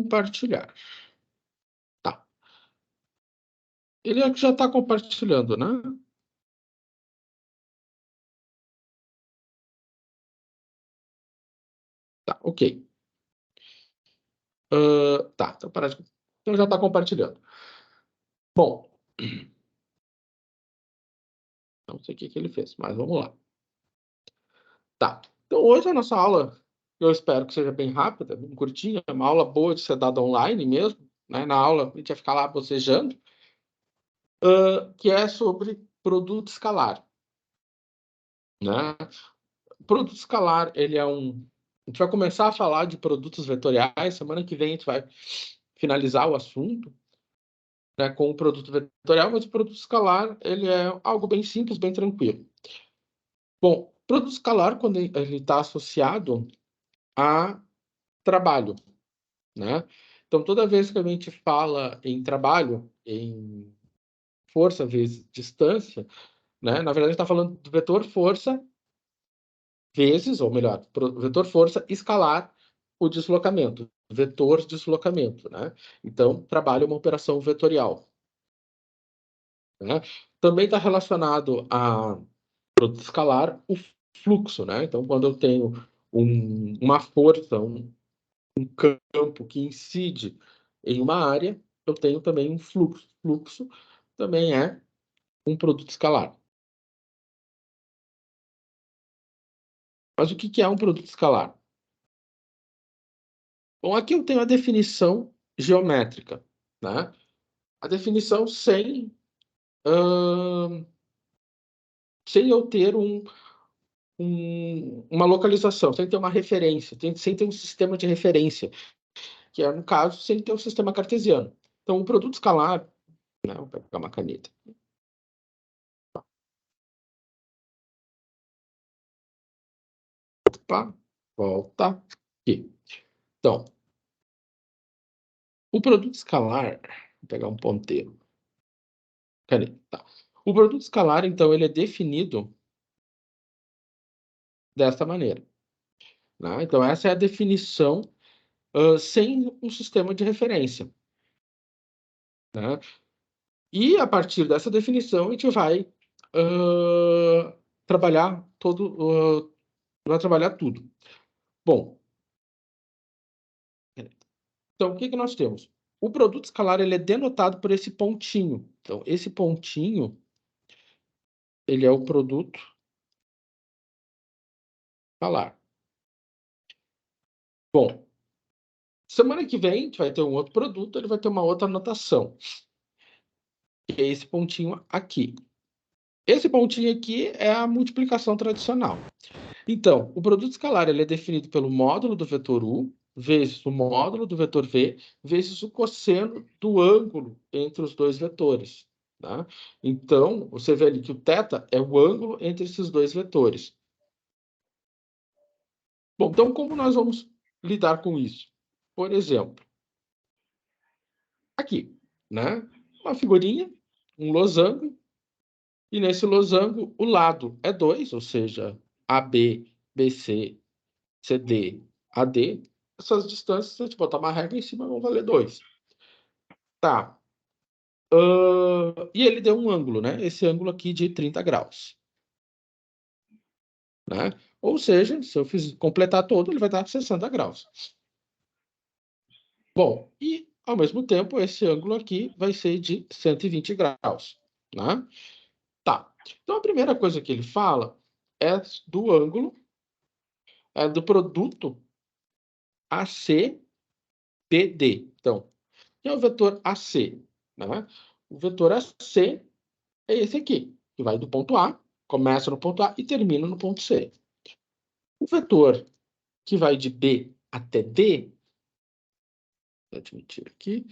compartilhar. Tá. Ele já está compartilhando, né? Tá, ok. Tá, então já está compartilhando. Bom, não sei o que ele fez, mas vamos lá. Tá, então hoje a nossa aula, eu espero que seja bem rápida, bem curtinha, uma aula boa de ser dada online mesmo, né? Na aula a gente vai ficar lá bocejando, que é sobre produto escalar, né? Produto escalar, ele é um... A gente vai começar a falar de produtos vetoriais, semana que vem a gente vai finalizar o assunto, né, com o produto vetorial, mas o produto escalar, ele é algo bem simples, bem tranquilo. Bom, produto escalar, quando ele está associado a trabalho, né? Então, toda vez que a gente fala em trabalho, em força vezes distância, né? Na verdade, a gente está falando do vetor força vezes, ou melhor, vetor força escalar o deslocamento, vetor deslocamento, né? Então, trabalho é uma operação vetorial, né? Também está relacionado a produto escalar o fluxo, né? Então, quando eu tenho uma força, um campo que incide em uma área, eu tenho também um fluxo. Fluxo também é um produto escalar. Mas o que é um produto escalar? Bom, aqui eu tenho a definição geométrica, né? A definição sem eu ter uma localização, sem ter uma referência, sem ter um sistema de referência, que é, no caso, sem ter um sistema cartesiano. Então, o produto escalar, né? Vou pegar uma caneta. Opa, volta aqui. Então, o produto escalar, vou pegar um ponteiro. Caneta, tá. O produto escalar, então, ele é definido desta maneira, né? Então, essa é a definição sem um sistema de referência, né? E a partir dessa definição a gente vai trabalhar vai trabalhar tudo. Bom, então o que nós temos? O produto escalar ele é denotado por esse pontinho. Então esse pontinho ele é o produto escalar. Bom, semana que vem a gente vai ter um outro produto, ele vai ter uma outra anotação, que é esse pontinho aqui. Esse pontinho aqui é a multiplicação tradicional. Então, o produto escalar ele é definido pelo módulo do vetor u vezes o módulo do vetor v vezes o cosseno do ângulo entre os dois vetores, tá? Então, você vê ali que o θ é o ângulo entre esses dois vetores. Bom, então como nós vamos lidar com isso? Por exemplo, aqui, né? Uma figurinha, um losango, e nesse losango o lado é 2, ou seja, AB, BC, CD, AD, essas distâncias, se a gente botar uma régua em cima, vão valer 2. Tá. E ele deu um ângulo, né? Esse ângulo aqui de 30 graus. Né? Ou seja, se eu completar todo, ele vai dar 60 graus. Bom, e ao mesmo tempo, esse ângulo aqui vai ser de 120 graus. Né? Tá. Então, a primeira coisa que ele fala é do ângulo, é do produto ACBD. Então, que é o vetor AC, né? O vetor AC é esse aqui, que vai do ponto A, começa no ponto A e termina no ponto C. O vetor que vai de B até D, vou admitir aqui,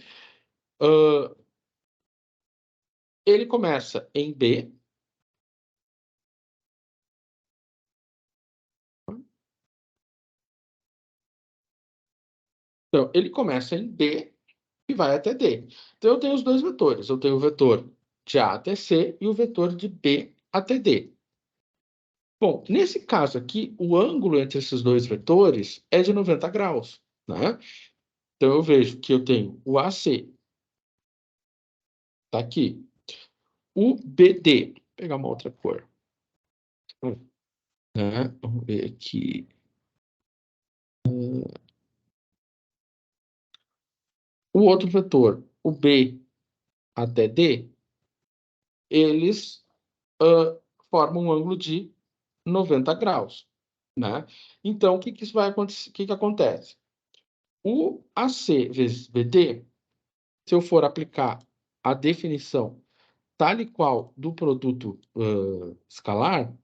ele começa em B, então ele começa em B e vai até D. Então eu tenho os dois vetores, eu tenho o vetor de A até C e o vetor de B até D. Bom, nesse caso aqui, o ângulo entre esses dois vetores é de 90 graus, né? Então, eu vejo que eu tenho o AC, tá aqui. O BD, vou pegar uma outra cor. Né? Vamos ver aqui. O outro vetor, o B até D, eles formam um ângulo de 90 graus, né? Então, o que que isso vai acontecer? O que que acontece? O AC vezes BD, se eu for aplicar a definição tal e qual do produto escalar, o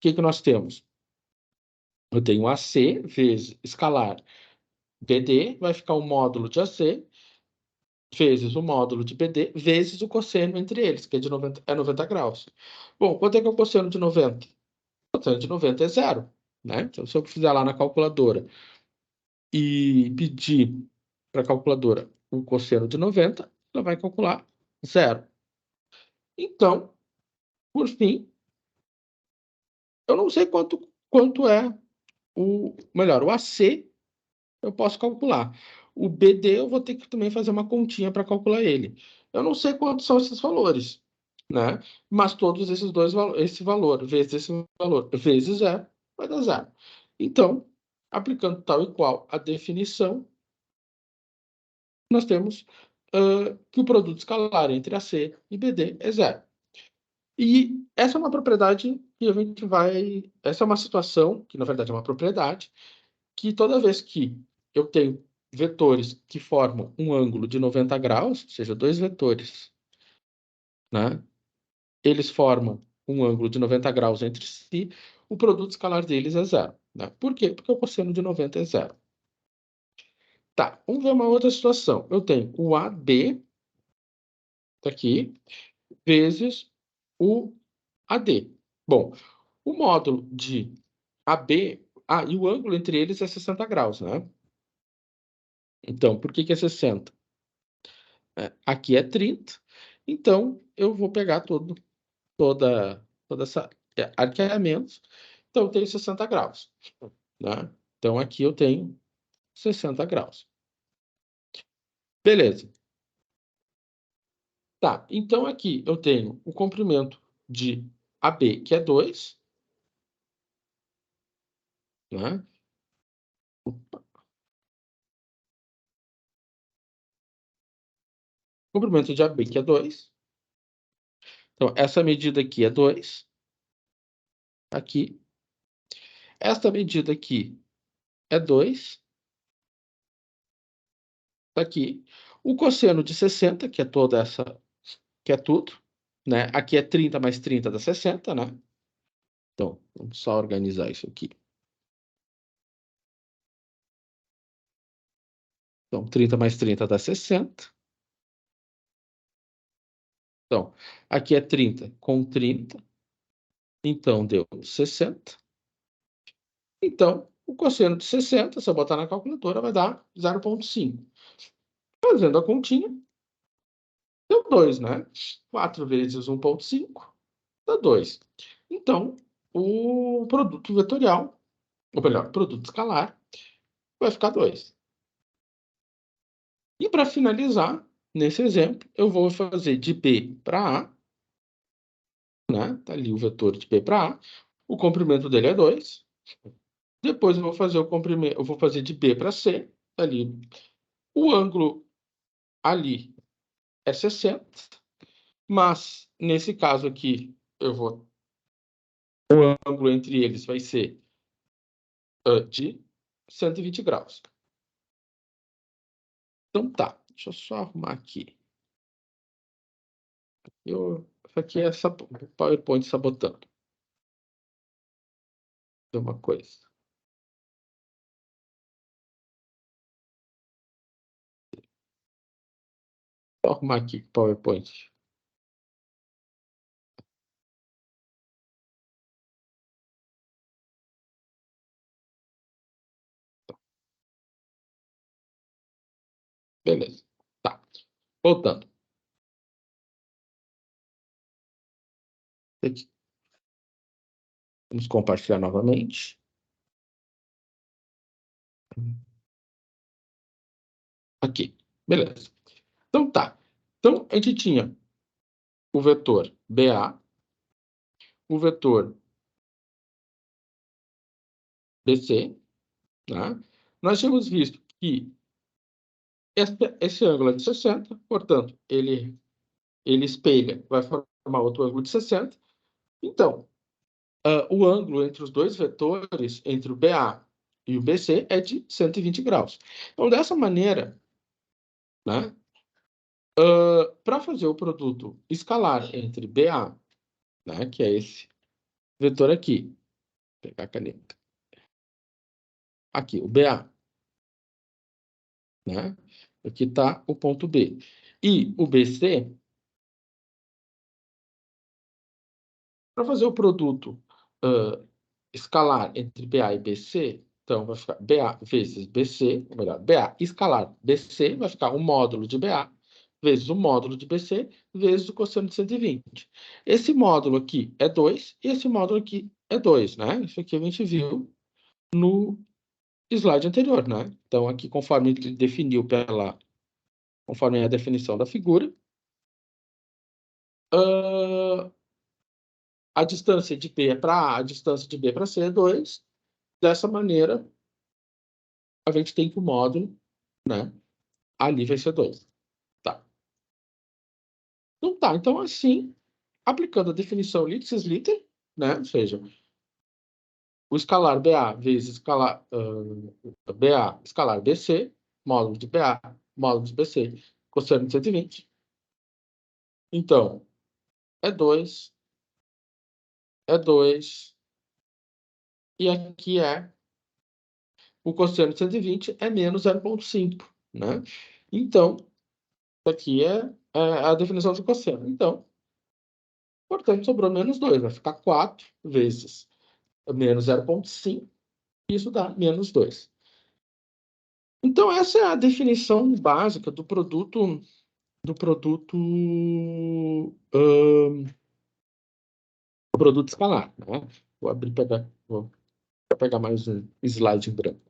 que que nós temos? Eu tenho AC vezes escalar BD, vai ficar o módulo de AC, vezes o módulo de BD, vezes o cosseno entre eles, que é de 90 graus. Bom, quanto é que é o cosseno de 90? O cosseno de 90 é zero, né? Então, se eu fizer lá na calculadora e pedir para a calculadora o cosseno de 90, ela vai calcular zero. Então, por fim, eu não sei quanto é melhor, o AC eu posso calcular. O BD eu vou ter que também fazer uma continha para calcular ele. Eu não sei quantos são esses valores, né? Mas todos esses dois esse valor vezes esse valor vezes zero vai dar zero. Então, aplicando tal e qual a definição, nós temos que o produto escalar entre AC e BD é zero. E essa é uma propriedade que a gente vai. Essa é uma situação, que na verdade é uma propriedade, que toda vez que eu tenho vetores que formam um ângulo de 90 graus, ou seja, dois vetores, né? Eles formam um ângulo de 90 graus entre si, o produto escalar deles é zero. Né? Por quê? Porque o cosseno de 90 é zero. Tá, vamos ver uma outra situação. Eu tenho o AB, tá aqui, vezes o AD. Bom, o módulo de AB, e o ângulo entre eles é 60 graus, né? Então, por que que é 60? Aqui é 30, então eu vou pegar toda essa arqueamento, então eu tenho 60 graus, né? Então aqui eu tenho 60 graus. Beleza. Tá, então aqui eu tenho o comprimento de AB, que é 2, né? Comprimento de AB, que é 2. Então, essa medida aqui é 2. Aqui. Esta medida aqui é 2. Tá aqui. O cosseno de 60, que é toda essa, que é tudo, né? Aqui é 30 mais 30 dá 60, né? Então, vamos só organizar isso aqui. Então, 30 mais 30 dá 60. Então, aqui é 30 com 30. Então, deu 60. Então, o cosseno de 60, se eu botar na calculadora, vai dar 0,5. Fazendo a continha, deu 2, né? 4 vezes 1,5 dá 2. Então, o produto vetorial, ou melhor, produto escalar, vai ficar 2. E para finalizar, nesse exemplo, eu vou fazer de B para A, né? Tá ali o vetor de B para A. O comprimento dele é 2. Depois eu vou fazer o comprimento, eu vou fazer de B para C, tá ali. O ângulo ali é 60, mas nesse caso aqui o ângulo entre eles vai ser de 120 graus. Então tá, deixa eu só arrumar aqui. Isso aqui é PowerPoint sabotando. Tem uma coisa. Vou arrumar aqui PowerPoint. Beleza. Tá. Voltando. Aqui. Vamos compartilhar novamente. Aqui. Beleza. Então, tá. Então, a gente tinha o vetor BA, o vetor BC, né? Nós tínhamos visto que esse ângulo é de 60, portanto, ele espelha, vai formar outro ângulo de 60. Então, o ângulo entre os dois vetores, entre o BA e o BC, é de 120 graus. Então, dessa maneira, né, para fazer o produto escalar entre BA, né, que é esse vetor aqui, vou pegar a caneta, aqui, o BA, né, aqui está o ponto B, e o BC, para fazer o produto escalar entre BA e BC, então vai ficar BA vezes BC, ou melhor, BA escalar BC, vai ficar o módulo de BA vezes o módulo de BC vezes o cosseno de 120. Esse módulo aqui é 2 e esse módulo aqui é 2, né? Isso aqui a gente viu no slide anterior, né? Então, aqui, conforme ele definiu conforme a definição da figura, a distância de B para A, a distância de B para C é 2. Dessa maneira, a gente tem que o módulo, né, ali vai ser 2. Tá. Então, tá. Então, assim, aplicando a definição Lipschitz-Litten, né, ou seja, o escalar BA vezes escalar BA escalar BC, módulo de BA, módulo de BC, cosseno de 120. Então, é 2, é 2, e aqui é o cosseno de 120 é menos 0,5, né? Então, aqui é a definição de cosseno. Então, portanto, sobrou menos 2, vai ficar 4 vezes menos 0,5, isso dá menos 2. Então, essa é a definição básica do produto escalar, né? Vou abrir vou pegar mais um slide em branco.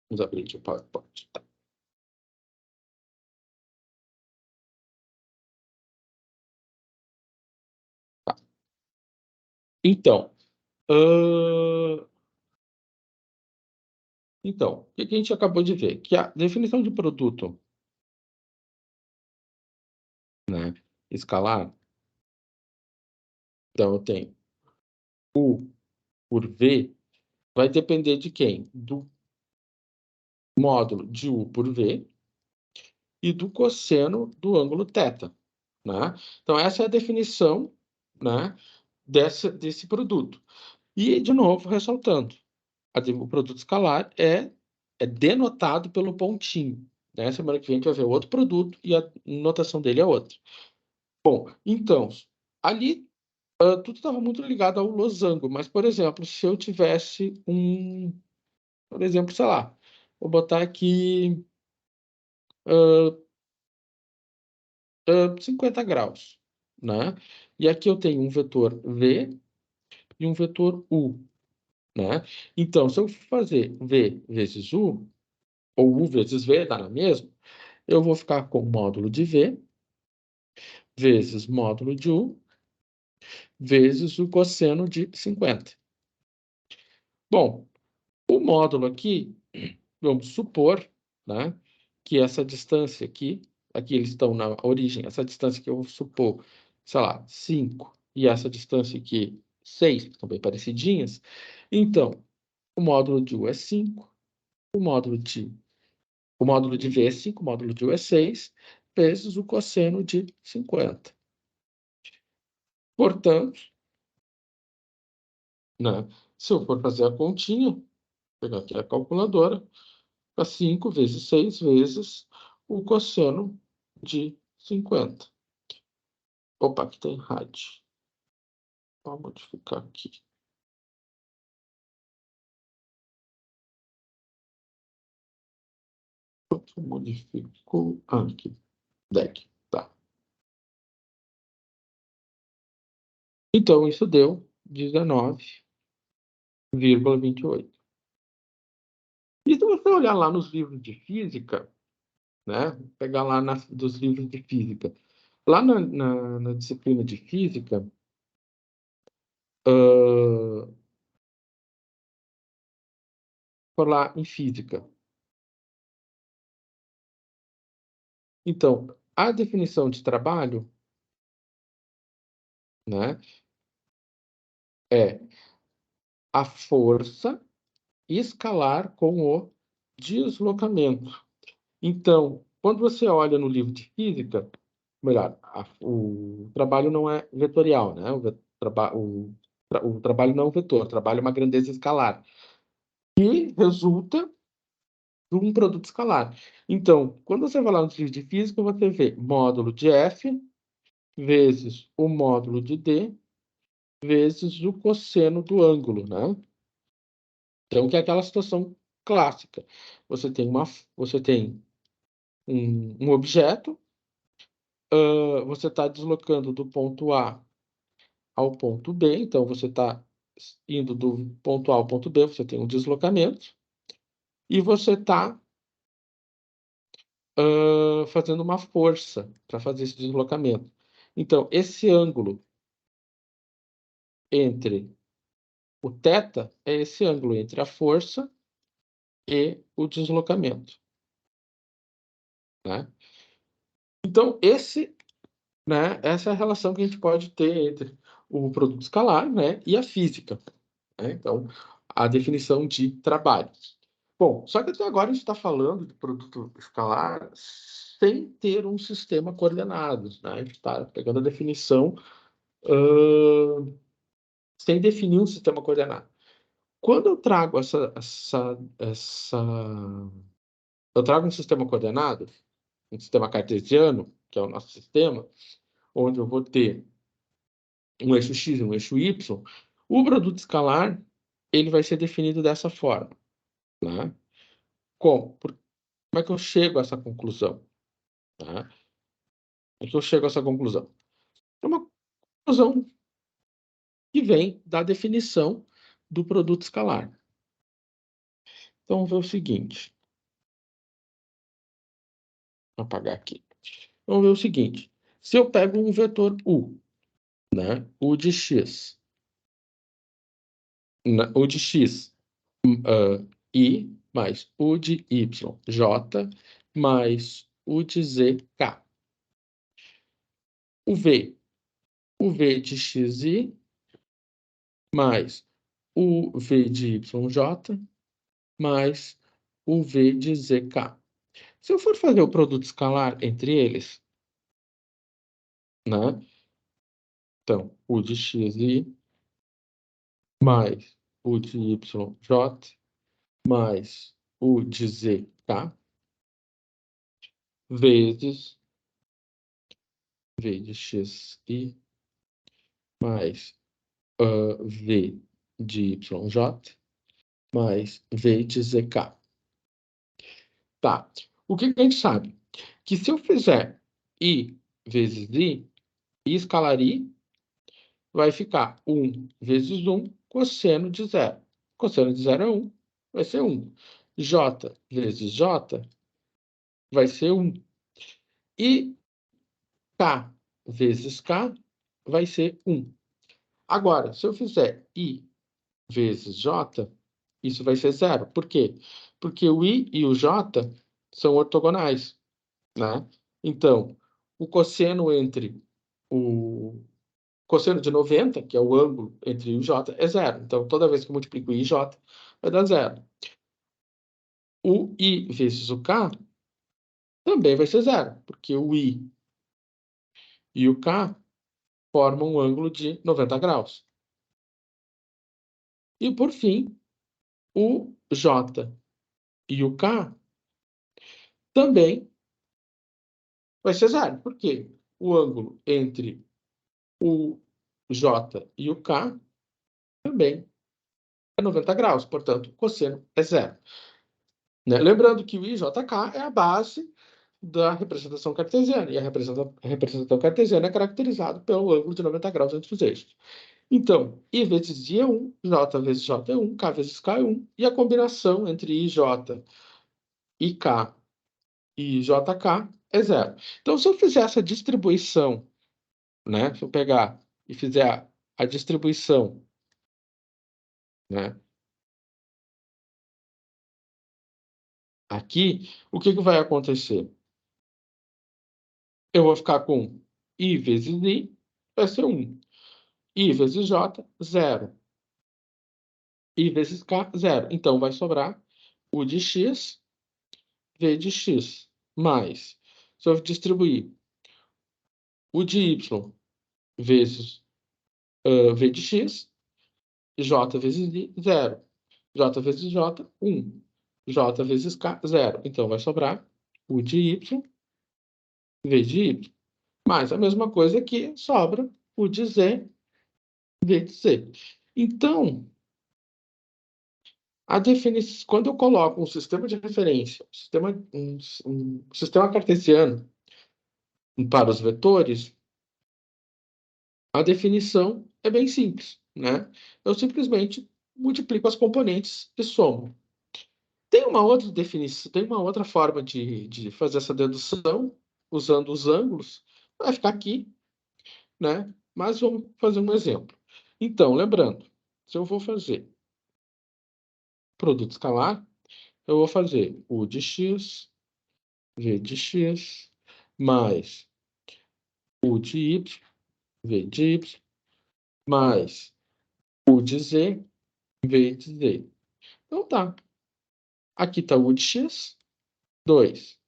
Vamos abrir aqui o PowerPoint. Tá. Tá. Então, o que a gente acabou de ver? Que a definição de produto, né, escalar, então eu tenho U por V, vai depender de quem? Do módulo de U por V e do cosseno do ângulo θ, né? Então, essa é a definição, né, desse produto. E, de novo, ressaltando, o produto escalar é denotado pelo pontinho, né? Semana que vem a gente vai ver outro produto e a notação dele é outra. Bom, então, ali tudo estava muito ligado ao losango, mas, por exemplo, se eu tivesse por exemplo, sei lá, vou botar aqui 50 graus, né? E aqui eu tenho um vetor V e um vetor U, né? Então, se eu fazer V vezes U, ou U vezes V, dá na mesma, eu vou ficar com módulo de V vezes módulo de U vezes o cosseno de 50. Bom, o módulo aqui, vamos supor, né, que essa distância aqui eles estão na origem, essa distância que eu vou supor, sei lá, 5, e essa distância aqui, 6, estão bem parecidinhas. Então, o módulo de U é 5, o módulo de V é 5, o módulo de U é 6, vezes o cosseno de 50. Portanto, né, se eu for fazer a continha, vou pegar aqui a calculadora, para 5 vezes 6 vezes o cosseno de 50. Opa, aqui tem rádio. Vou modificar aqui. Eu modifico aqui. Deck. Tá. Então, isso deu 19,28. E se você olhar lá nos livros de física, né? Pegar lá dos livros de física. Lá na disciplina de física, por lá em física. Então, a definição de trabalho, né, é a força escalar com o deslocamento. Então, quando você olha no livro de física, melhor, o trabalho não é vetorial, né? O trabalho não é um vetor, o trabalho é uma grandeza escalar. E resulta de um produto escalar. Então, quando você vai lá no livro de física, você vê módulo de F vezes o módulo de D vezes o cosseno do ângulo, né? Então, que é aquela situação clássica. Você tem um objeto, você está deslocando do ponto A ao ponto B, então você está indo do ponto A ao ponto B, você tem um deslocamento, e você está fazendo uma força para fazer esse deslocamento. Então, esse ângulo entre o θ é esse ângulo entre a força e o deslocamento, né? Então, essa é a relação que a gente pode ter entre o produto escalar, né, e a física, né? Então, a definição de trabalho. Bom, só que até agora a gente está falando de produto escalar sem ter um sistema coordenado, né? A gente está pegando a definição sem definir um sistema coordenado. Quando eu trago eu trago um sistema coordenado, um sistema cartesiano, que é o nosso sistema, onde eu vou ter um eixo x e um eixo y, o produto escalar ele vai ser definido dessa forma, né? Como é que eu chego a essa conclusão? Né? Como é que eu chego a essa conclusão? É uma conclusão que vem da definição do produto escalar. Então, vamos ver o seguinte. Vou apagar aqui. Vamos ver o seguinte. Se eu pego um vetor U, né? U de x, U de x, I, mais U de y, j, mais U de z, k. O V de xi, mais o V de yj, mais o V de zk. Se eu for fazer o produto escalar entre eles, né? Então, U de xi mais U de yj mais U de zk vezes V de xi mais V de yj mais V de zk. Tá. O que a gente sabe? Que se eu fizer I vezes I escalar I, vai ficar 1 vezes 1 cosseno de 0. Cosseno de 0 é 1, vai ser 1. J vezes J vai ser 1. E K vezes K vai ser 1. Agora, se eu fizer I vezes J, isso vai ser 0. Por quê? Porque o I e o J são ortogonais, né? Então, o cosseno entre o cosseno de 90, que é o ângulo entre I e J, é 0. Então, toda vez que eu multiplico I e J, vai dar 0. O I vezes o K também vai ser 0, porque o I e o K formam um ângulo de 90 graus. E, por fim, o J e o K também vai ser 0, porque o ângulo entre o J e o K também é 90 graus, portanto, o cosseno é 0. Né? Lembrando que o IJK é a base da representação cartesiana. E a representação cartesiana é caracterizada pelo ângulo de 90 graus entre os eixos. Então, I vezes I é 1, J vezes J é 1, K vezes K é 1, e a combinação entre IJ, IK e JK é 0. Então, se eu fizer essa distribuição, né, se eu pegar e fizer a distribuição, né, aqui, o que vai acontecer? Eu vou ficar com I vezes I, vai ser 1. I vezes J, 0. I vezes K, 0. Então, vai sobrar U de X, V de X, mais, se eu distribuir U de Y vezes V de X, J vezes I, 0. J vezes J, 1. J vezes K, 0. Então, vai sobrar U de Y, V de Y. Mais a mesma coisa que sobra U de Z, V de Z. Então, quando eu coloco um sistema de referência, um sistema cartesiano para os vetores, a definição é bem simples, né? Eu simplesmente multiplico as componentes e somo. Tem uma outra definição, tem uma outra forma de fazer essa dedução usando os ângulos. Vai ficar aqui, né? Mas vamos fazer um exemplo. Então, lembrando, se eu vou fazer produto escalar, eu vou fazer U de x, V de x, mais U de y, V de y, mais U de z, V de z. Então tá. Aqui está U de x, 2,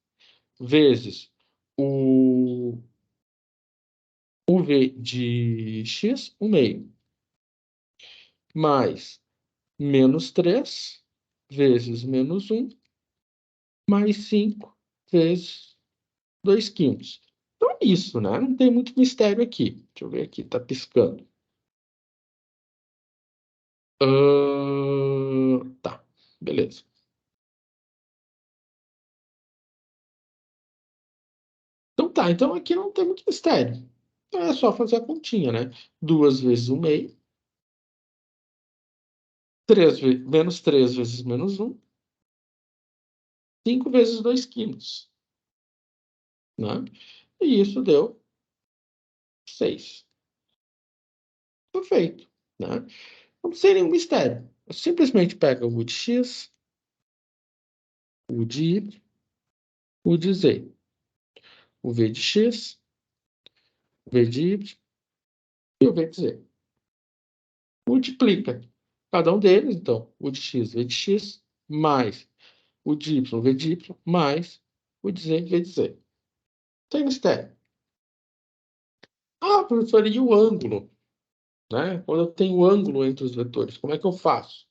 vezes o V de x, 1 meio, mais menos 3, vezes menos 1, mais 5, vezes 2 quintos. Então é isso, né? Não tem muito mistério aqui. Deixa eu ver aqui, tá piscando. Tá, beleza. Então tá, então aqui não tem muito mistério. Então é só fazer a continha, né? 2 vezes 1 meio, menos 3 vezes menos 1, 5 vezes 2 quintos, né? E isso deu 6. Perfeito, né? Não tem nenhum mistério. Eu simplesmente pega o de x, o de y, o de z, o v de x, o v de y e o v de z. Multiplica cada um deles, então, o de x, v de x, mais o de y, v de y, mais o de z, v de z. Tem mistério. Ah, professor, e o ângulo? Né? Quando eu tenho ângulo entre os vetores, como é que eu faço?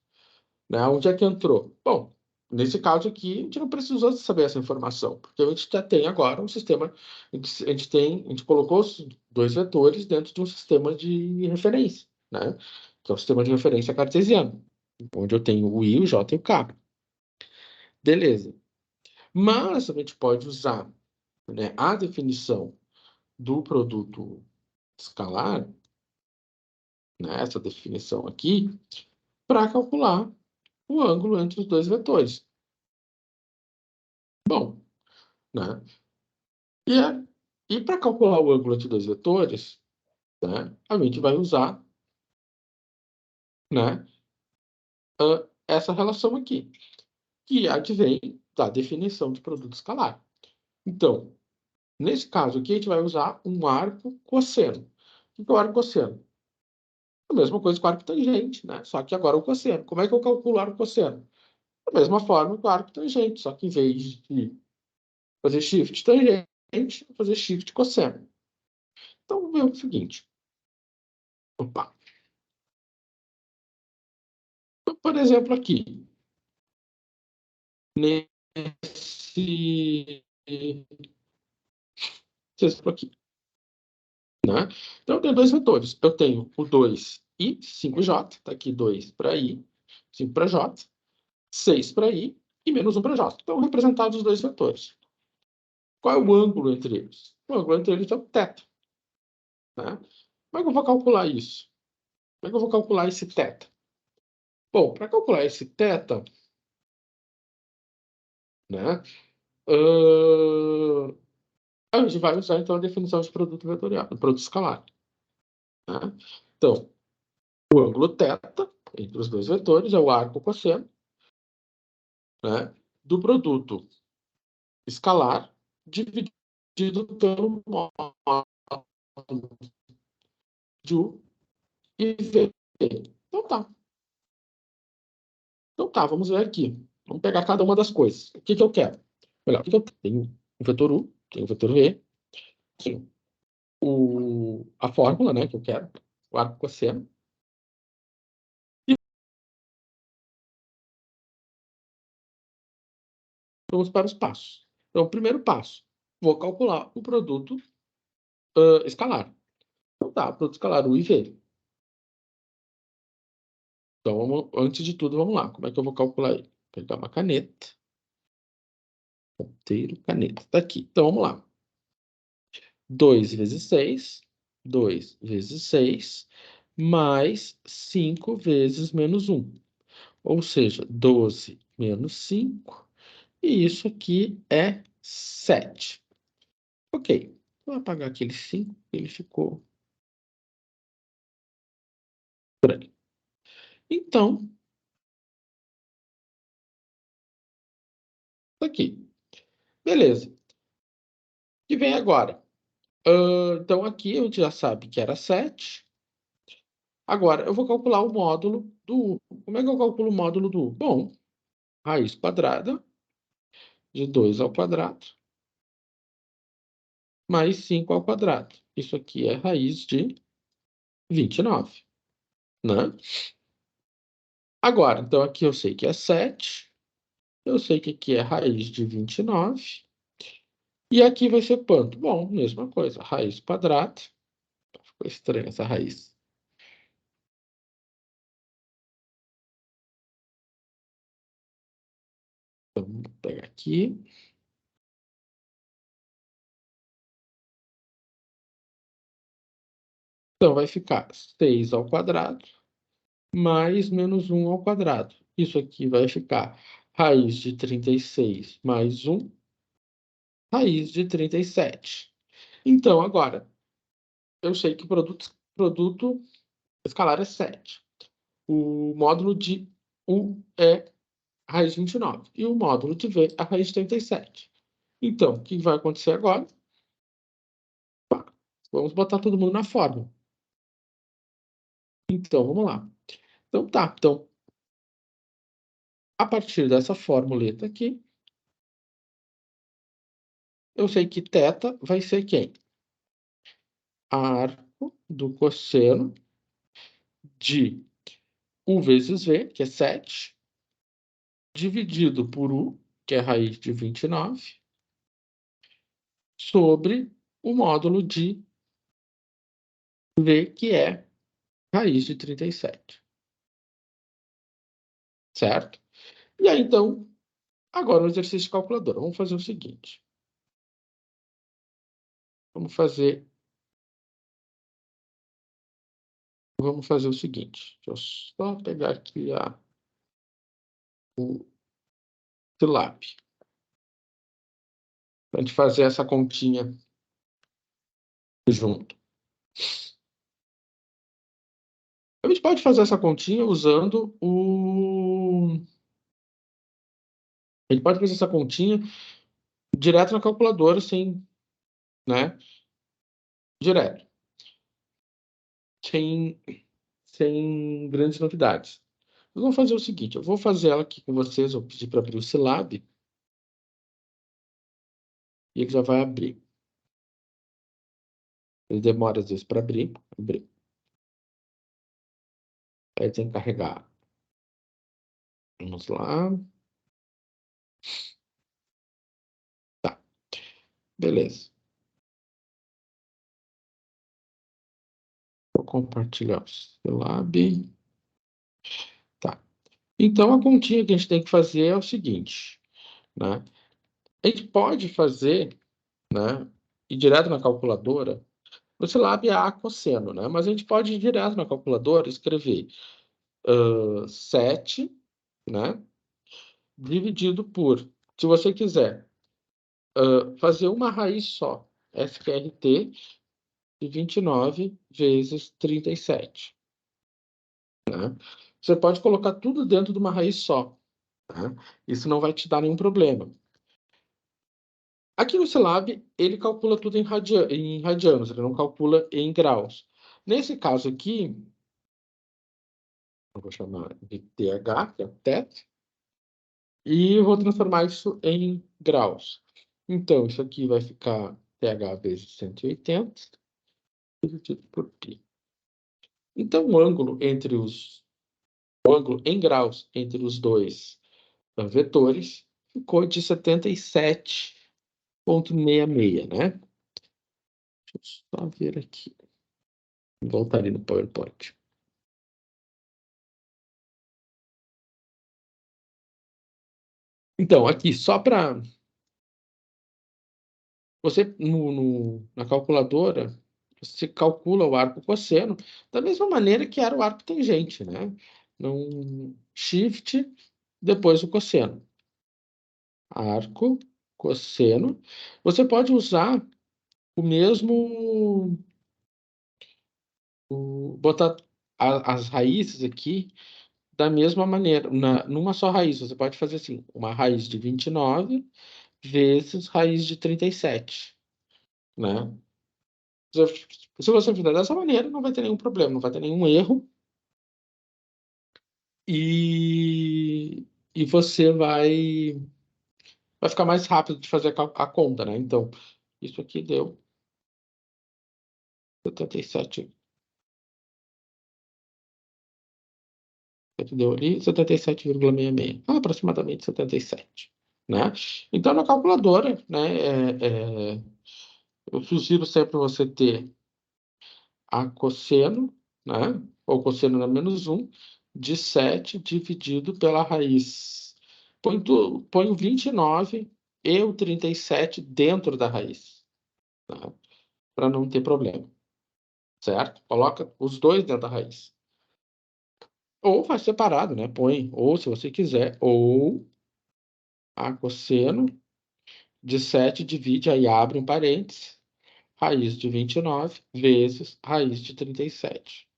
Né? Onde é que entrou? Bom, nesse caso aqui, a gente não precisou saber essa informação, porque a gente já tem agora um sistema, a gente colocou os dois vetores dentro de um sistema de referência, né? Que é o sistema de referência cartesiano, onde eu tenho o I, o J e o K. Beleza. Mas a gente pode usar, né, a definição do produto escalar, né, essa definição aqui, para calcular o ângulo entre os dois vetores. Bom, né? E para calcular o ângulo entre dois vetores, né, a gente vai usar, né, essa relação aqui, que advém da definição de produto escalar. Então, nesse caso aqui, a gente vai usar um arco cosseno. O que é o arco cosseno? A mesma coisa que o arco tangente, né? Só que agora o cosseno. Como é que eu calculo o arco cosseno? Da mesma forma que o arco tangente, só que em vez de fazer shift tangente, vou fazer shift cosseno. Então, vamos ver o seguinte. Opa. Então, por exemplo, aqui, nesse exemplo aqui, né? Então, eu tenho dois vetores. Eu tenho o 2i, 5j, tá aqui 2 para i, 5 para j, 6 para i e menos 1 para j. Então, representados os dois vetores. Qual é o ângulo entre eles? O ângulo entre eles é o θ. Né? Como é que eu vou calcular isso? Como é que eu vou calcular esse θ? Bom, para calcular esse θ, né, a gente vai usar então a definição de produto vetorial, produto escalar. Né? Então, o ângulo θ entre os dois vetores é o arco cosseno, né, do produto escalar dividido pelo módulo de U e V. Então tá. Então tá, vamos ver aqui. Vamos pegar cada uma das coisas. O que que eu quero? Olha, o que que eu tenho? O vetor U, tenho o vetor V, tenho a fórmula, né, que eu quero, o arco cosseno. E vamos para os passos. Então, o primeiro passo, vou calcular o produto escalar. Então tá, produto escalar U e V. Então, antes de tudo, vamos lá. Como é que eu vou calcular ele? Vou pegar uma caneta. Ponteiro, caneta. Tá aqui. Então, vamos lá. 2 vezes 6. 2 vezes 6. Mais 5 vezes menos 1. Ou seja, 12 menos 5. E isso aqui é 7. Ok. Vou apagar aquele 5. Ele ficou por ali. Então, tá aqui. Beleza. O que vem agora? Então, aqui a gente já sabe que era 7. Agora, eu vou calcular o módulo do U. Como é que eu calculo o módulo do U? Bom, raiz quadrada de 2 ao quadrado mais 5 ao quadrado. Isso aqui é raiz de 29, né? Agora, então aqui eu sei que é 7. Eu sei que aqui é raiz de 29. E aqui vai ser quanto? Bom, mesma coisa, raiz quadrada. Ficou estranha essa raiz. Então, vou pegar aqui. Então, vai ficar 6 ao quadrado mais menos 1 ao quadrado. Isso aqui vai ficar raiz de 36 mais 1, raiz de 37. Então, agora, eu sei que o produto escalar é 7. O módulo de U é raiz de 29. E o módulo de V é a raiz de 37. Então, o que vai acontecer agora? Vamos botar todo mundo na fórmula. Então, vamos lá. Então, tá. Então, a partir dessa formuleta aqui, eu sei que θ vai ser quem? Arco do cosseno de U vezes V, que é 7, dividido por U, que é raiz de 29, sobre o módulo de V, que é raiz de 37. Certo? E aí, então, agora o exercício de calculadora. Vamos fazer o seguinte. Vamos fazer o seguinte. Deixa eu só pegar aqui o Silab. Para a gente fazer essa continha junto. A gente pode fazer essa continha usando o... A gente pode fazer essa continha direto na calculadora, sem, né? Direto. Sem, sem grandes novidades. Eu vou fazer o seguinte, eu vou fazer ela aqui com vocês, eu pedir para abrir o Silab, e ele já vai abrir. Ele demora às vezes para abrir. Aí tem que carregar. Vamos lá. Tá, beleza. Vou compartilhar o Silab. Tá. Então, a continha que a gente tem que fazer é o seguinte, né? A gente pode fazer né? Ir direto na calculadora, o Scilab é A cosseno, né? Mas a gente pode ir direto na calculadora e escrever 7, né? Dividido por, se você quiser, fazer uma raiz só, SQRT de 29 vezes 37, né? Você pode colocar tudo dentro de uma raiz só, tá? Isso não vai te dar nenhum problema. Aqui no Scilab, ele calcula tudo em radianos, ele não calcula em graus. Nesse caso aqui, eu vou chamar de TH, que é TET, e vou transformar isso em graus. Então, isso aqui vai ficar TH vezes 180 dividido por π. Então, o ângulo em graus entre os dois vetores ficou de 77,66, né? Deixa eu só ver aqui. Voltar ali no PowerPoint. Então, aqui, só para você, na calculadora, você calcula o arco cosseno da mesma maneira que era o arco tangente, né? Num shift, depois o cosseno. Arco, cosseno. Você pode usar o mesmo, botar as raízes aqui da mesma maneira, numa só raiz. Você pode fazer assim, uma raiz de 29 vezes raiz de 37, né? Se você fizer dessa maneira, não vai ter nenhum problema, não vai ter nenhum erro. E você vai ficar mais rápido de fazer a conta, né? Então, isso aqui deu 77. Deu ali 77,66. Aproximadamente 77, né? Então, na calculadora, né? Eu sugiro sempre você ter a cosseno, né? Ou cosseno na menos um de 7 dividido pela raiz. Põe o 29 e o 37 dentro da raiz, tá? Para não ter problema, certo? Coloca os dois dentro da raiz. Ou faz separado, né? Põe, ou se você quiser, ou a cosseno de 7 divide, aí abre um parênteses, raiz de 29 vezes raiz de 37.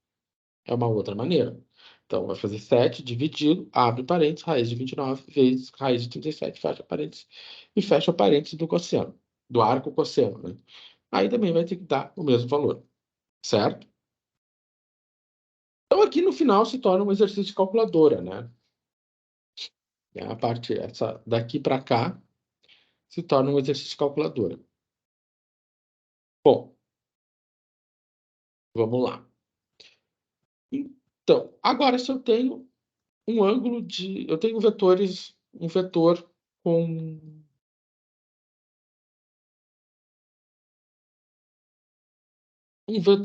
É uma outra maneira. Então, vai fazer 7 dividido, abre parênteses, raiz de 29 vezes raiz de 37, fecha parênteses, e fecha parênteses do cosseno, do arco cosseno, né? Aí também vai ter que dar o mesmo valor, certo? Então, aqui no final se torna um exercício de calculadora, né? É a parte, essa daqui para cá, se torna um exercício de calculadora. Bom, vamos lá. Então, agora se eu tenho um ângulo de... Eu tenho vetores, um vetor com...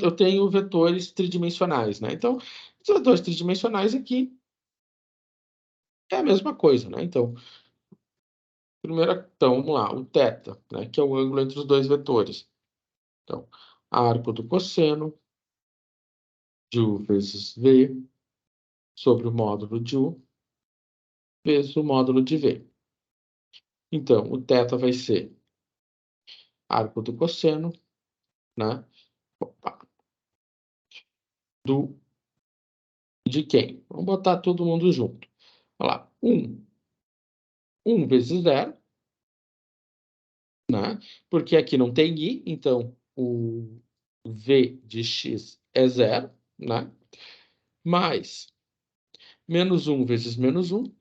Eu tenho vetores tridimensionais, né? Então, os vetores tridimensionais aqui é a mesma coisa, né? Então, então, vamos lá, o θ, né? Que é o ângulo entre os dois vetores. Então, arco do cosseno de U vezes V sobre o módulo de U vezes o módulo de V. Então, o θ vai ser arco do cosseno, né? Opa, de quem? Vamos botar todo mundo junto. Olha lá, 1 vezes 0, né? Porque aqui não tem i, então o v de x é 0, né? Mais menos 1 vezes menos 1,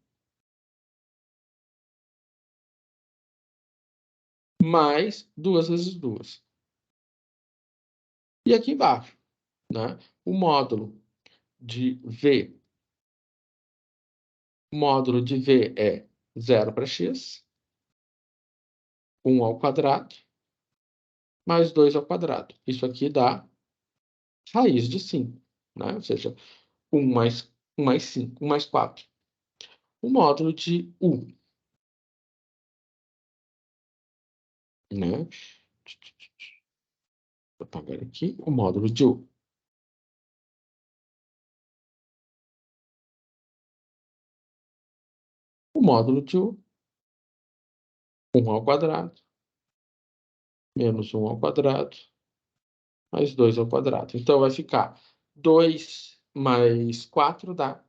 mais 2 vezes 2. E aqui embaixo, né? De o módulo de v é 0 para x, 1 ao quadrado, mais 2 ao quadrado. Isso aqui dá raiz de 5, né? Ou seja, 1 mais 5, 1 mais 4. O módulo de U, né? apagar aqui o módulo de U. O módulo de U, 1 ao quadrado, menos 1 ao quadrado, mais 2 ao quadrado. Então, vai ficar 2 mais 4 dá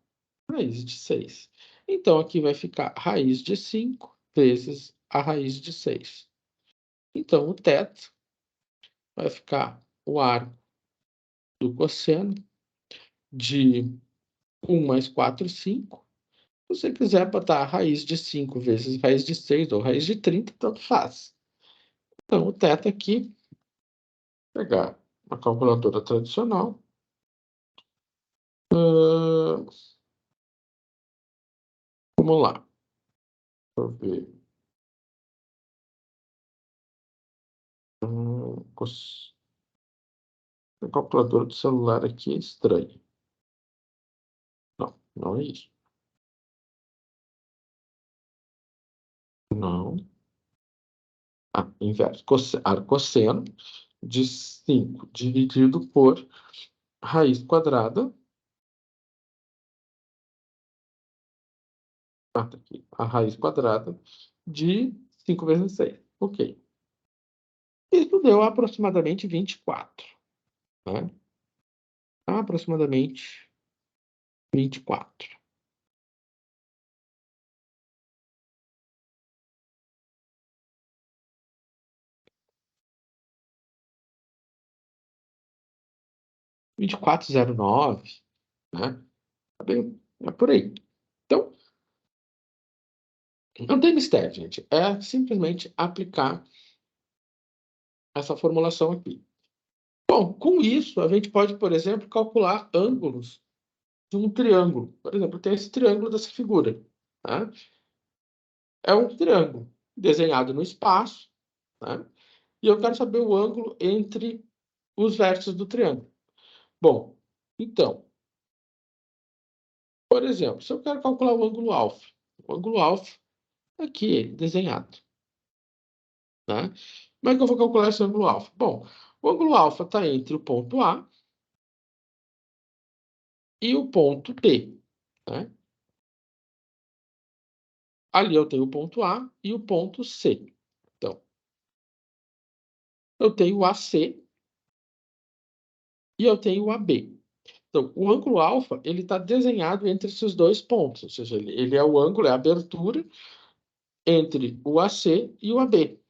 raiz de 6. Então, aqui vai ficar raiz de 5 vezes a raiz de 6. Então, o teto vai ficar o arco do cosseno de 1 mais 4, 5. Se você quiser botar a raiz de 5 vezes raiz de 6 ou raiz de 30, tanto faz. Então, o teto aqui, pegar uma calculadora tradicional. Vamos lá. Deixa eu ver. A calculadora do celular aqui é estranha. Não, não é isso. Não. Ah, inverso. Arcosseno de 5 dividido por raiz quadrada. Ah, tá aqui. A raiz quadrada de 5 vezes 6. Ok. Isso deu aproximadamente 24. Né? Aproximadamente 24. 24,09, né? Tá bem, é por aí. Então, não tem mistério, gente. É simplesmente aplicar essa formulação aqui. Bom, com isso, a gente pode, por exemplo, calcular ângulos de um triângulo. Por exemplo, tem esse triângulo dessa figura. Tá? É um triângulo desenhado no espaço, tá? E eu quero saber o ângulo entre os vértices do triângulo. Bom, então, por exemplo, se eu quero calcular o ângulo alfa aqui, ele desenhado. Tá? Como é que eu vou calcular esse ângulo alfa? Bom, o ângulo alfa está entre o ponto A e o ponto B. Né? Ali eu tenho o ponto A e o ponto C. Então, eu tenho o AC e eu tenho o AB. Então, o ângulo alfa, ele está desenhado entre esses dois pontos. Ou seja, ele é o ângulo, é a abertura entre o AC e o AB.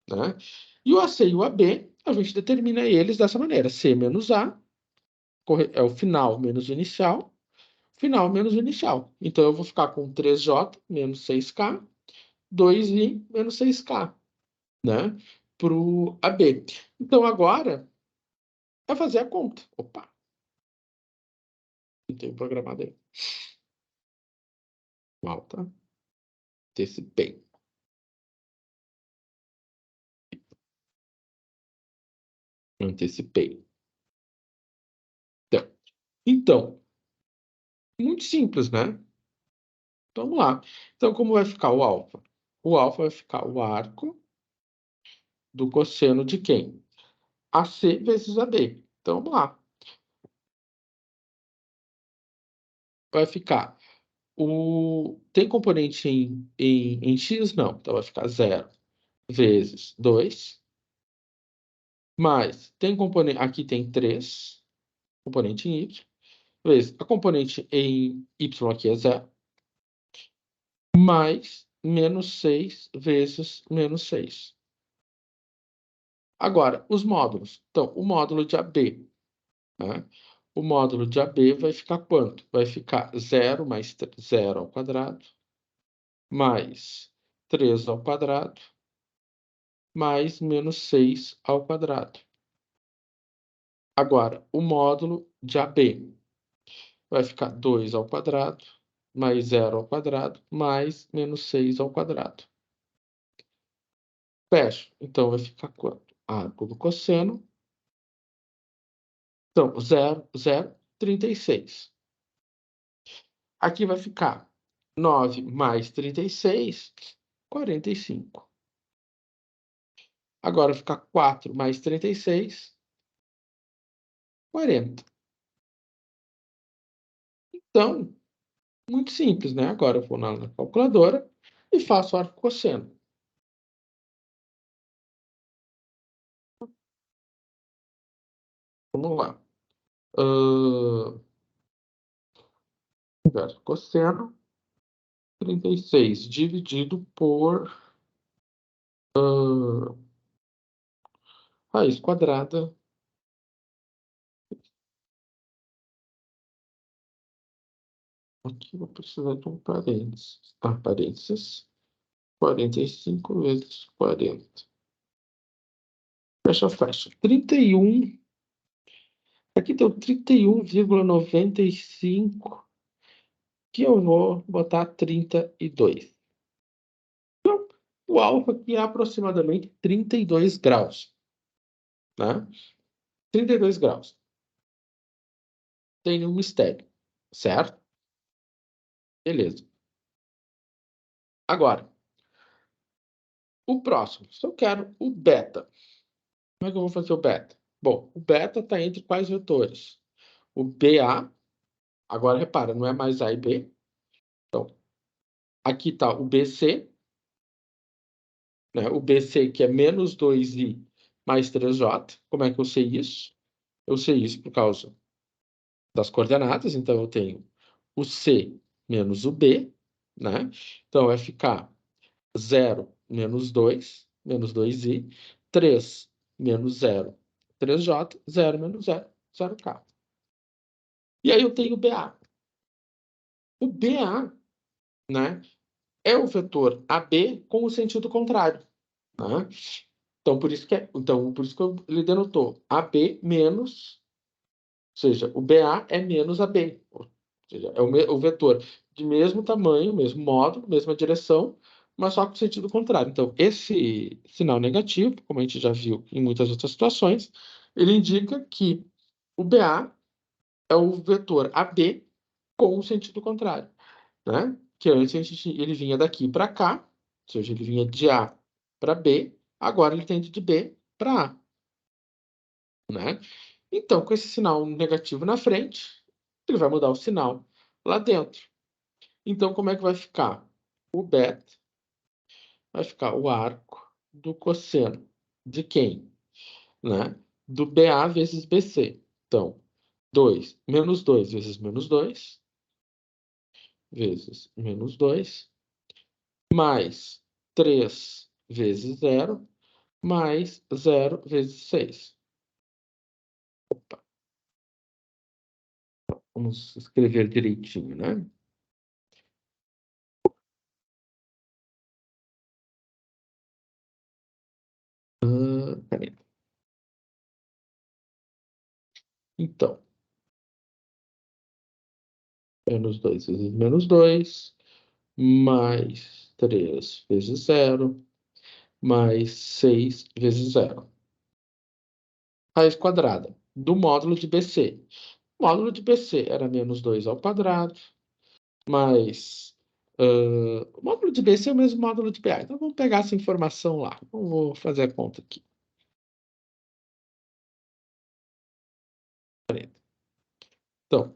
Né? E o AC e o AB, a gente determina eles dessa maneira. C menos A é o final menos o inicial. Final menos o inicial. Então, eu vou ficar com 3J menos 6K, 2I menos 6K, né? Para o AB. Então, agora, é fazer a conta. Opa, não tenho programado aí. Malta. Antecipei. Antecipei. Então, muito simples, né? Então, vamos lá. Então, como vai ficar o alfa? O alfa vai ficar o arco do cosseno de quem? AC vezes AB. Então, vamos lá. Vai ficar tem componente em x? Não. Então, vai ficar 0 vezes 2. Mais, tem componente... Aqui tem 3. Componente em y. Vezes a componente em y aqui é 0. Mais menos 6 vezes menos 6. Agora, os módulos. Então, o módulo de AB. Né? O módulo de AB vai ficar quanto? Vai ficar 0 mais 0 ao quadrado, mais 3 ao quadrado, mais menos 6 ao quadrado. Agora, o módulo de AB vai ficar 2 ao quadrado, mais 0 ao quadrado, mais menos 6 ao quadrado. Fecho. Então, vai ficar quanto? Arco do cosseno. Então, 0, 0, 36. Aqui vai ficar 9 mais 36, 45. Agora fica 4 mais 36, 40. Então, muito simples, né? Agora eu vou na calculadora e faço arco cosseno. Vamos lá. Inverso cosseno 36 dividido por raiz quadrada. Aqui eu vou precisar de um parênteses. Parênteses. 45 vezes 40. Fecha, fecha. 31. Aqui deu 31,95, que eu vou botar 32. Então, o alfa aqui é aproximadamente 32 graus. Né? 32 graus. Tem nenhum mistério. Certo? Beleza. Agora, o próximo. Se eu quero o beta, como é que eu vou fazer o beta? Bom, o beta está entre quais vetores? O BA, agora repara, não é mais A e B. Então, aqui está o BC, né? O BC que é menos 2i mais 3j. Como é que eu sei isso? Eu sei isso por causa das coordenadas. Então, eu tenho o C menos o B, né? Então, vai ficar 0 menos 2, menos 2i, 3 menos 0, 3j, 0 menos 0, 0k. E aí eu tenho o BA. O BA, né, é o vetor AB com o sentido contrário. Né? Então, por isso que ele denotou AB menos, ou seja, o BA é menos AB. Ou seja, é o vetor de mesmo tamanho, mesmo módulo, mesma direção, mas só com sentido contrário. Então, esse sinal negativo, como a gente já viu em muitas outras situações, ele indica que o BA é o vetor AB com o sentido contrário. Né? Que antes ele vinha daqui para cá, ou seja, ele vinha de A para B, agora ele tende de B para A. Né? Então, com esse sinal negativo na frente, ele vai mudar o sinal lá dentro. Então, como é que vai ficar? O beta vai ficar o arco do cosseno de quem? Né? Do BA vezes BC. Então, 2 menos 2 vezes menos 2 vezes menos 2 mais 3 vezes 0 mais 0 vezes 6. Vamos escrever direitinho, né? Peraí. Então, menos 2 vezes menos 2 mais 3 vezes 0 mais 6 vezes 0. Raiz quadrada do módulo de BC. O módulo de BC era menos 2 ao quadrado, mais... o módulo de BC é o mesmo módulo de BA. Então, vamos pegar essa informação lá. Então, vou fazer a conta aqui. Então,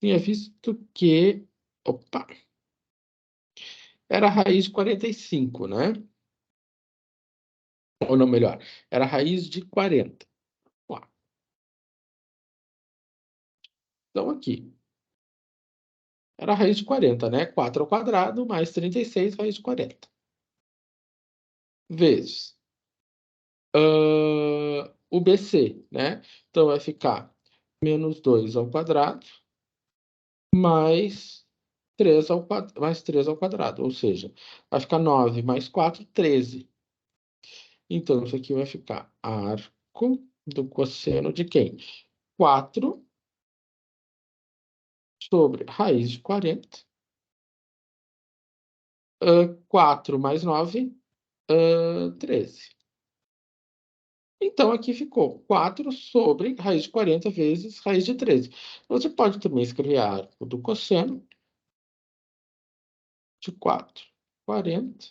tinha visto que... Opa! Era a raiz de 45, né? Ou não, melhor, era a raiz de 40. Ó, então, aqui. Era a raiz de 40, né? 4 ao quadrado mais 36, raiz de 40. Vezes o BC, né? Então, vai ficar menos 2 ao quadrado mais 3 ao quadrado. Ou seja, vai ficar 9 mais 4, 13. Então, isso aqui vai ficar arco do cosseno de quem? 4 sobre raiz de 40. 4 mais 9, 13. Então, aqui ficou 4 sobre raiz de 40 vezes raiz de 13. Você pode também escrever arco do cosseno de 4. 40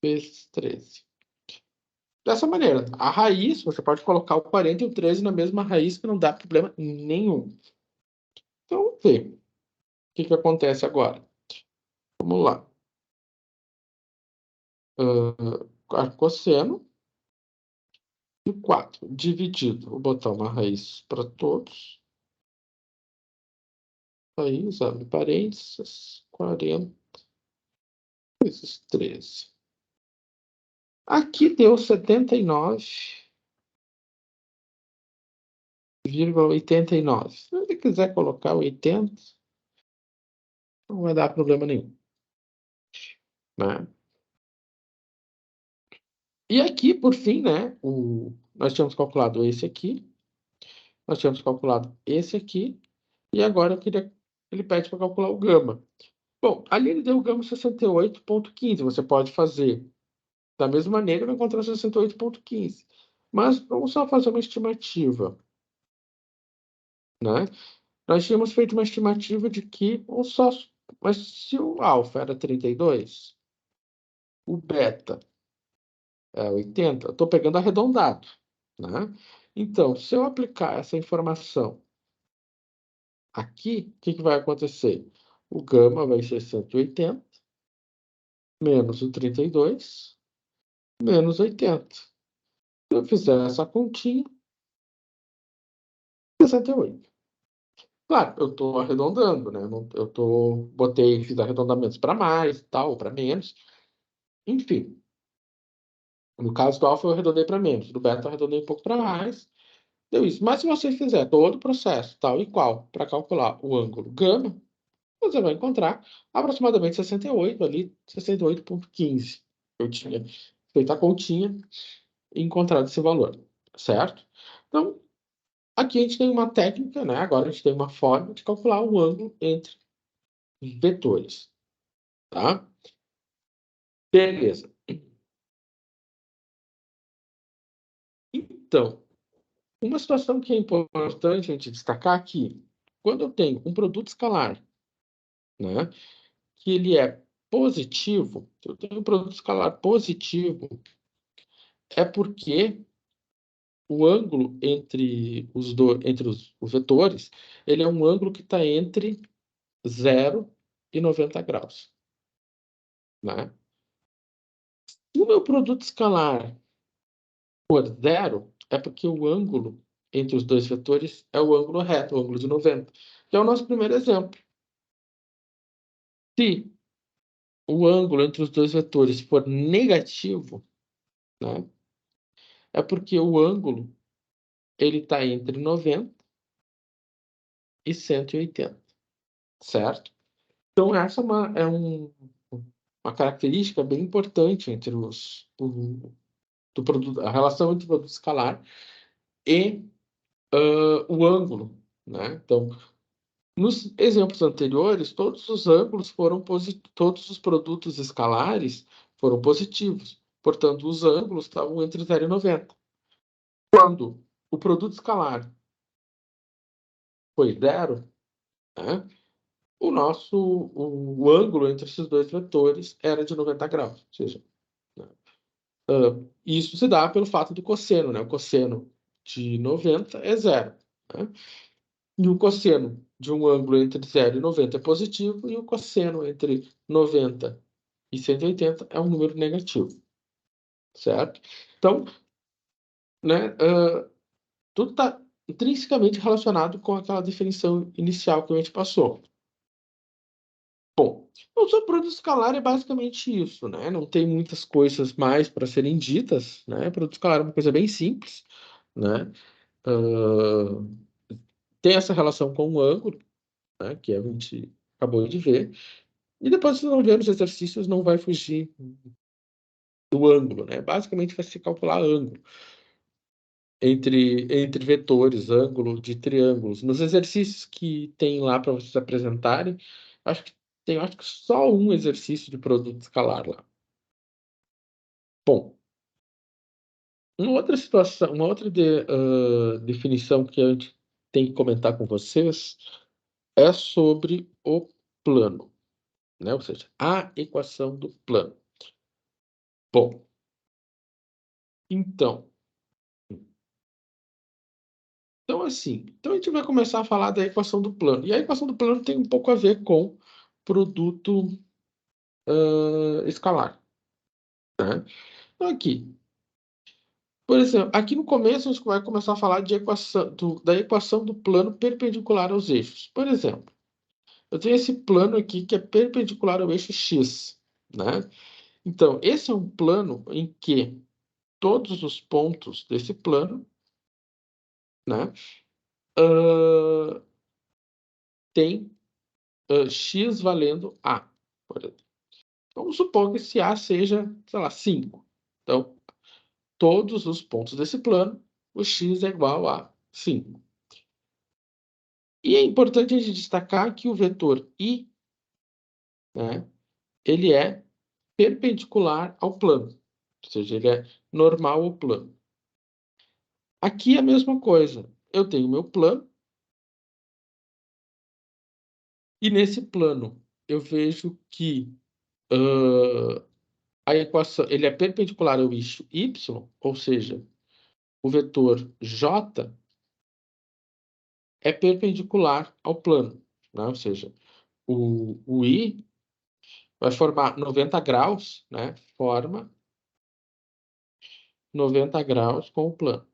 vezes 13. dessa maneira. A raiz, você pode colocar o 40 e o 13 na mesma raiz, que não dá problema nenhum. Então, vamos ver o que acontece agora. Vamos lá. Cosseno de 4 dividido. Vou botar uma raiz para todos. Raiz, abre parênteses, 40 vezes 13. Aqui deu 79,89. Se você quiser colocar 80, não vai dar problema nenhum, né? E aqui, por fim, né, nós tínhamos calculado esse aqui, nós tínhamos calculado esse aqui, e agora ele pede para calcular o gama. Bom, ali ele deu o gama 68,15. Você pode fazer da mesma maneira, vai encontrar 68,15. Mas vamos só fazer uma estimativa, né? Nós tínhamos feito uma estimativa de que mas se o alfa era 32, o beta é 80, eu estou pegando arredondado, né? Então, se eu aplicar essa informação aqui, o que vai acontecer? O gama vai ser 180, menos o 32, menos 80. Se eu fizer essa continha, 68. Claro, eu estou arredondando, né? Fiz arredondamentos para mais, tal, para menos. Enfim, no caso do alfa eu arredondei para menos, do beta eu arredondei um pouco para mais. Deu isso. Mas se você fizer todo o processo tal e qual para calcular o ângulo gama, você vai encontrar aproximadamente 68 ali, 68,15. Eu tinha feito a continha e encontrado esse valor, certo? Então, aqui a gente tem uma técnica, né? Agora a gente tem uma forma de calcular o ângulo entre vetores, tá? Beleza. Então, uma situação que é importante a gente destacar aqui, quando eu tenho um produto escalar, né, que ele é positivo, se eu tenho um produto escalar positivo, é porque o ângulo entre os vetores, ele é um ângulo que está entre 0 e 90 graus, né? Se o meu produto escalar for zero, é porque o ângulo entre os dois vetores é o ângulo reto, o ângulo de 90, que é o nosso primeiro exemplo. Se o ângulo entre os dois vetores for negativo, né, é porque o ângulo ele está entre 90 e 180, certo? Então, essa uma característica bem importante entre do produto, a relação entre o produto escalar e o ângulo, né? Então, nos exemplos anteriores, todos os ângulos todos os produtos escalares foram positivos. Portanto, os ângulos estavam entre 0 e 90. Quando o produto escalar foi zero, né, o ângulo entre esses dois vetores era de 90 graus. Ou seja, né, isso se dá pelo fato do cosseno, né? O cosseno de 90 é zero, né? E o cosseno de um ângulo entre 0 e 90 é positivo, e o cosseno entre 90 e 180 é um número negativo, certo? Então, né, tudo está intrinsecamente relacionado com aquela definição inicial que a gente passou. Bom, o seu produto escalar é basicamente isso, né? Não tem muitas coisas mais para serem ditas, né? O produto escalar é uma coisa bem simples, né? Tem essa relação com o ângulo, né, que a gente acabou de ver. E depois, se não ver os exercícios, não vai fugir do ângulo, né? Basicamente vai se calcular ângulo entre vetores, ângulo de triângulos. Nos exercícios que tem lá para vocês apresentarem, acho que só um exercício de produto escalar lá. Bom, uma outra situação, uma outra definição que a gente tem que comentar com vocês é sobre o plano, né? Ou seja, a equação do plano. Bom, Então, assim, a gente vai começar a falar da equação do plano. E a equação do plano tem um pouco a ver com produto escalar, né? Então, aqui, por exemplo, aqui no começo a gente vai começar a falar da equação do plano perpendicular aos eixos. Por exemplo, eu tenho esse plano aqui que é perpendicular ao eixo x, né? Então, esse é um plano em que todos os pontos desse plano, né, tem x valendo a, por exemplo. Vamos supor que esse a seja, sei lá, 5. Então, todos os pontos desse plano, o x é igual a 5. E é importante a gente destacar que o vetor i, né, ele é perpendicular ao plano, ou seja, ele é normal ao plano. Aqui é a mesma coisa. Eu tenho meu plano, e nesse plano eu vejo que a equação ele é perpendicular ao eixo y, ou seja, o vetor j é perpendicular ao plano, né? Ou seja, o i vai formar 90 graus, né? Forma 90 graus com o plano.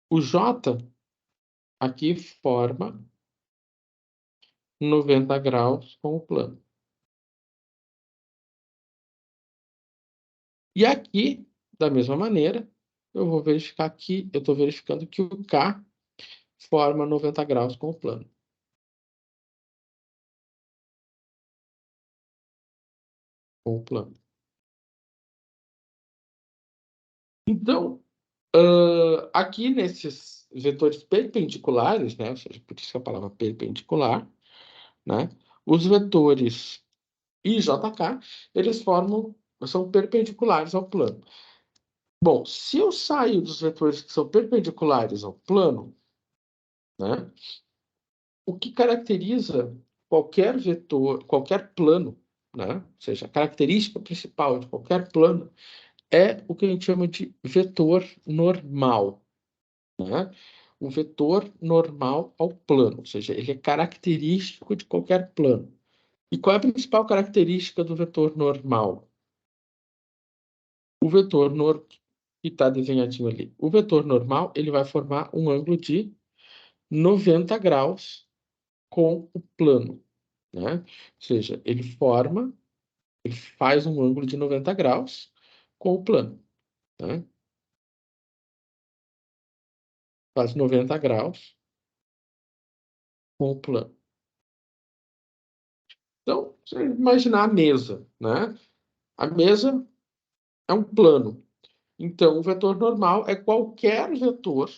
O j aqui forma 90 graus com o plano. E aqui, da mesma maneira, eu vou verificar aqui, eu estou verificando que o K forma 90 graus com o plano. Com o plano. Então, aqui nesses vetores perpendiculares, né, ou seja, por isso que a palavra perpendicular, né, os vetores I e JK, eles são perpendiculares ao plano. Bom, se eu saio dos vetores que são perpendiculares ao plano, né, o que caracteriza qualquer vetor, qualquer plano, né, ou seja, a característica principal de qualquer plano é o que a gente chama de vetor normal, né? O vetor normal ao plano, ou seja, ele é característico de qualquer plano. E qual é a principal característica do vetor normal? O vetor que está desenhadinho ali. O vetor normal ele vai formar um ângulo de 90 graus com o plano, né? Ou seja, ele faz um ângulo de 90 graus com o plano, né? Faz 90 graus com o plano. Então, você imaginar a mesa, né? A mesa é um plano. Então, o vetor normal é qualquer vetor,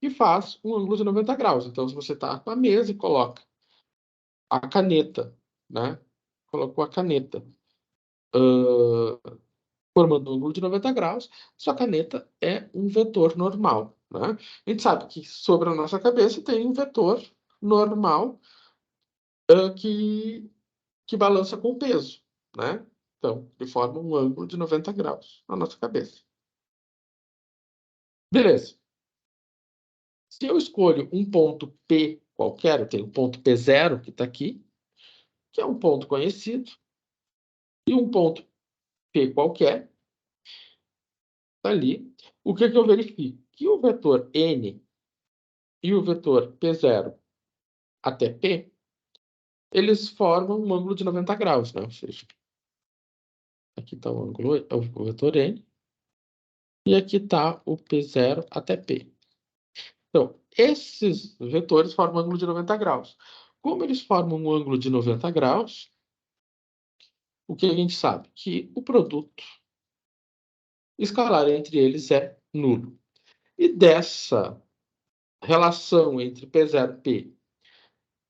que faz um ângulo de 90 graus. Então, se você está com a mesa e coloca a caneta, né? Colocou a caneta formando um ângulo de 90 graus, sua caneta é um vetor normal, né? A gente sabe que sobre a nossa cabeça tem um vetor normal que balança com o peso, né? Então, ele forma um ângulo de 90 graus na nossa cabeça. Beleza. Se eu escolho um ponto P qualquer, eu tenho o ponto P0, que está aqui, que é um ponto conhecido, e um ponto P qualquer, está ali. O que eu verifico? Que o vetor N e o vetor P0 até P, eles formam um ângulo de 90 graus, né? Ou seja, aqui está o ângulo, o vetor N, e aqui está o P0 até P. Então, esses vetores formam um ângulo de 90 graus. Como eles formam um ângulo de 90 graus, o que a gente sabe? Que o produto escalar entre eles é nulo. E dessa relação entre P0P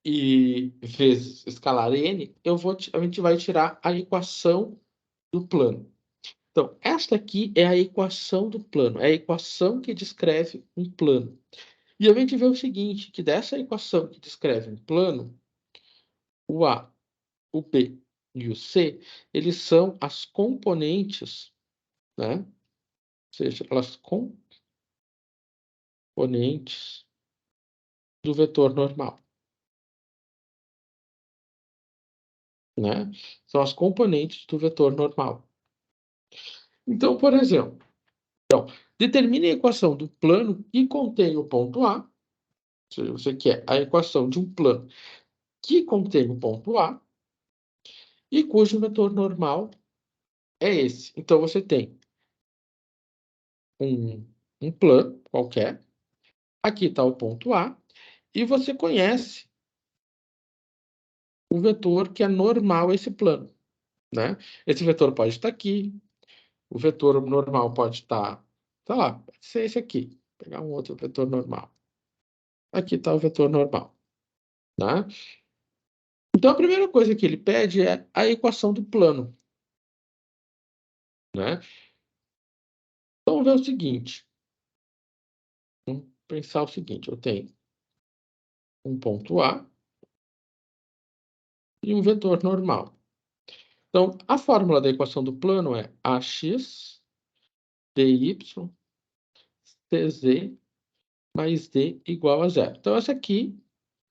e vezes escalar N, a gente vai tirar a equação do plano. Então, esta aqui é a equação do plano, é a equação que descreve um plano. E a gente vê o seguinte, que dessa equação que descreve um plano, o B e o C, eles são as componentes, né? Ou seja, elas componentes do vetor normal, né? São as componentes do vetor normal. Então, por exemplo, determine a equação do plano que contém o ponto A. Ou seja, você quer a equação de um plano que contém o ponto A e cujo vetor normal é esse. Então, você tem um plano qualquer. Aqui está o ponto A. E você conhece o vetor que é normal a esse plano, né? Esse vetor pode estar aqui. O vetor normal pode estar, sei lá, pode ser esse aqui. Vou pegar um outro vetor normal. Aqui está o vetor normal, tá? Então, a primeira coisa que ele pede é a equação do plano, né? Então, vamos ver o seguinte. Vamos pensar o seguinte. Eu tenho um ponto A e um vetor normal. Então, a fórmula da equação do plano é ax dy cz mais d igual a zero. Então, essa aqui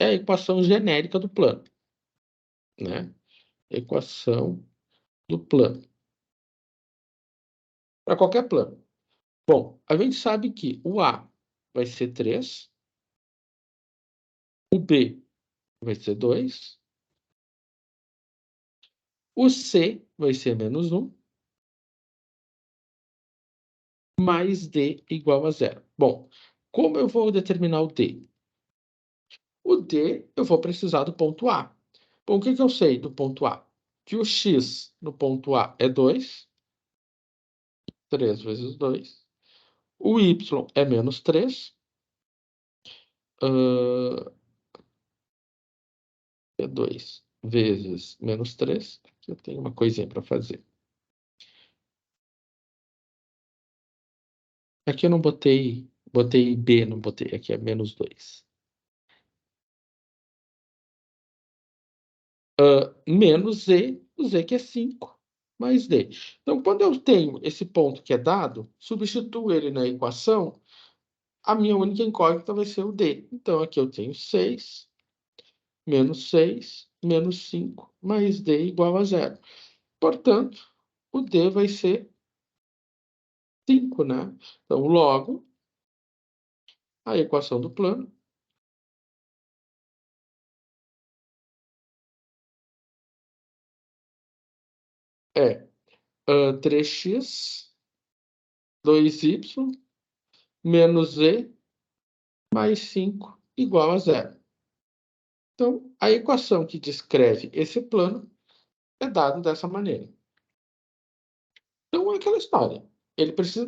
é a equação genérica do plano, né? Equação do plano. Para qualquer plano. Bom, a gente sabe que o A vai ser 3, o B vai ser 2, o C vai ser menos 1, mais D igual a zero. Bom, como eu vou determinar o D? O D, eu vou precisar do ponto A. Bom, o que eu sei do ponto A? Que o x no ponto A é 2, 3 vezes 2. O y é menos 3. É 2 vezes menos 3. Aqui eu tenho uma coisinha para fazer. Aqui eu não botei B, não botei. Aqui é menos 2. Menos Z, o Z que é 5, mais D. Então, quando eu tenho esse ponto que é dado, substituo ele na equação, a minha única incógnita vai ser o D. Então, aqui eu tenho 6, menos 5, mais D igual a zero. Portanto, o D vai ser 5, né? Então, logo, a equação do plano é 3x, 2y, menos z, mais 5, igual a zero. Então, a equação que descreve esse plano é dada dessa maneira. Então, é aquela história. Ele precisa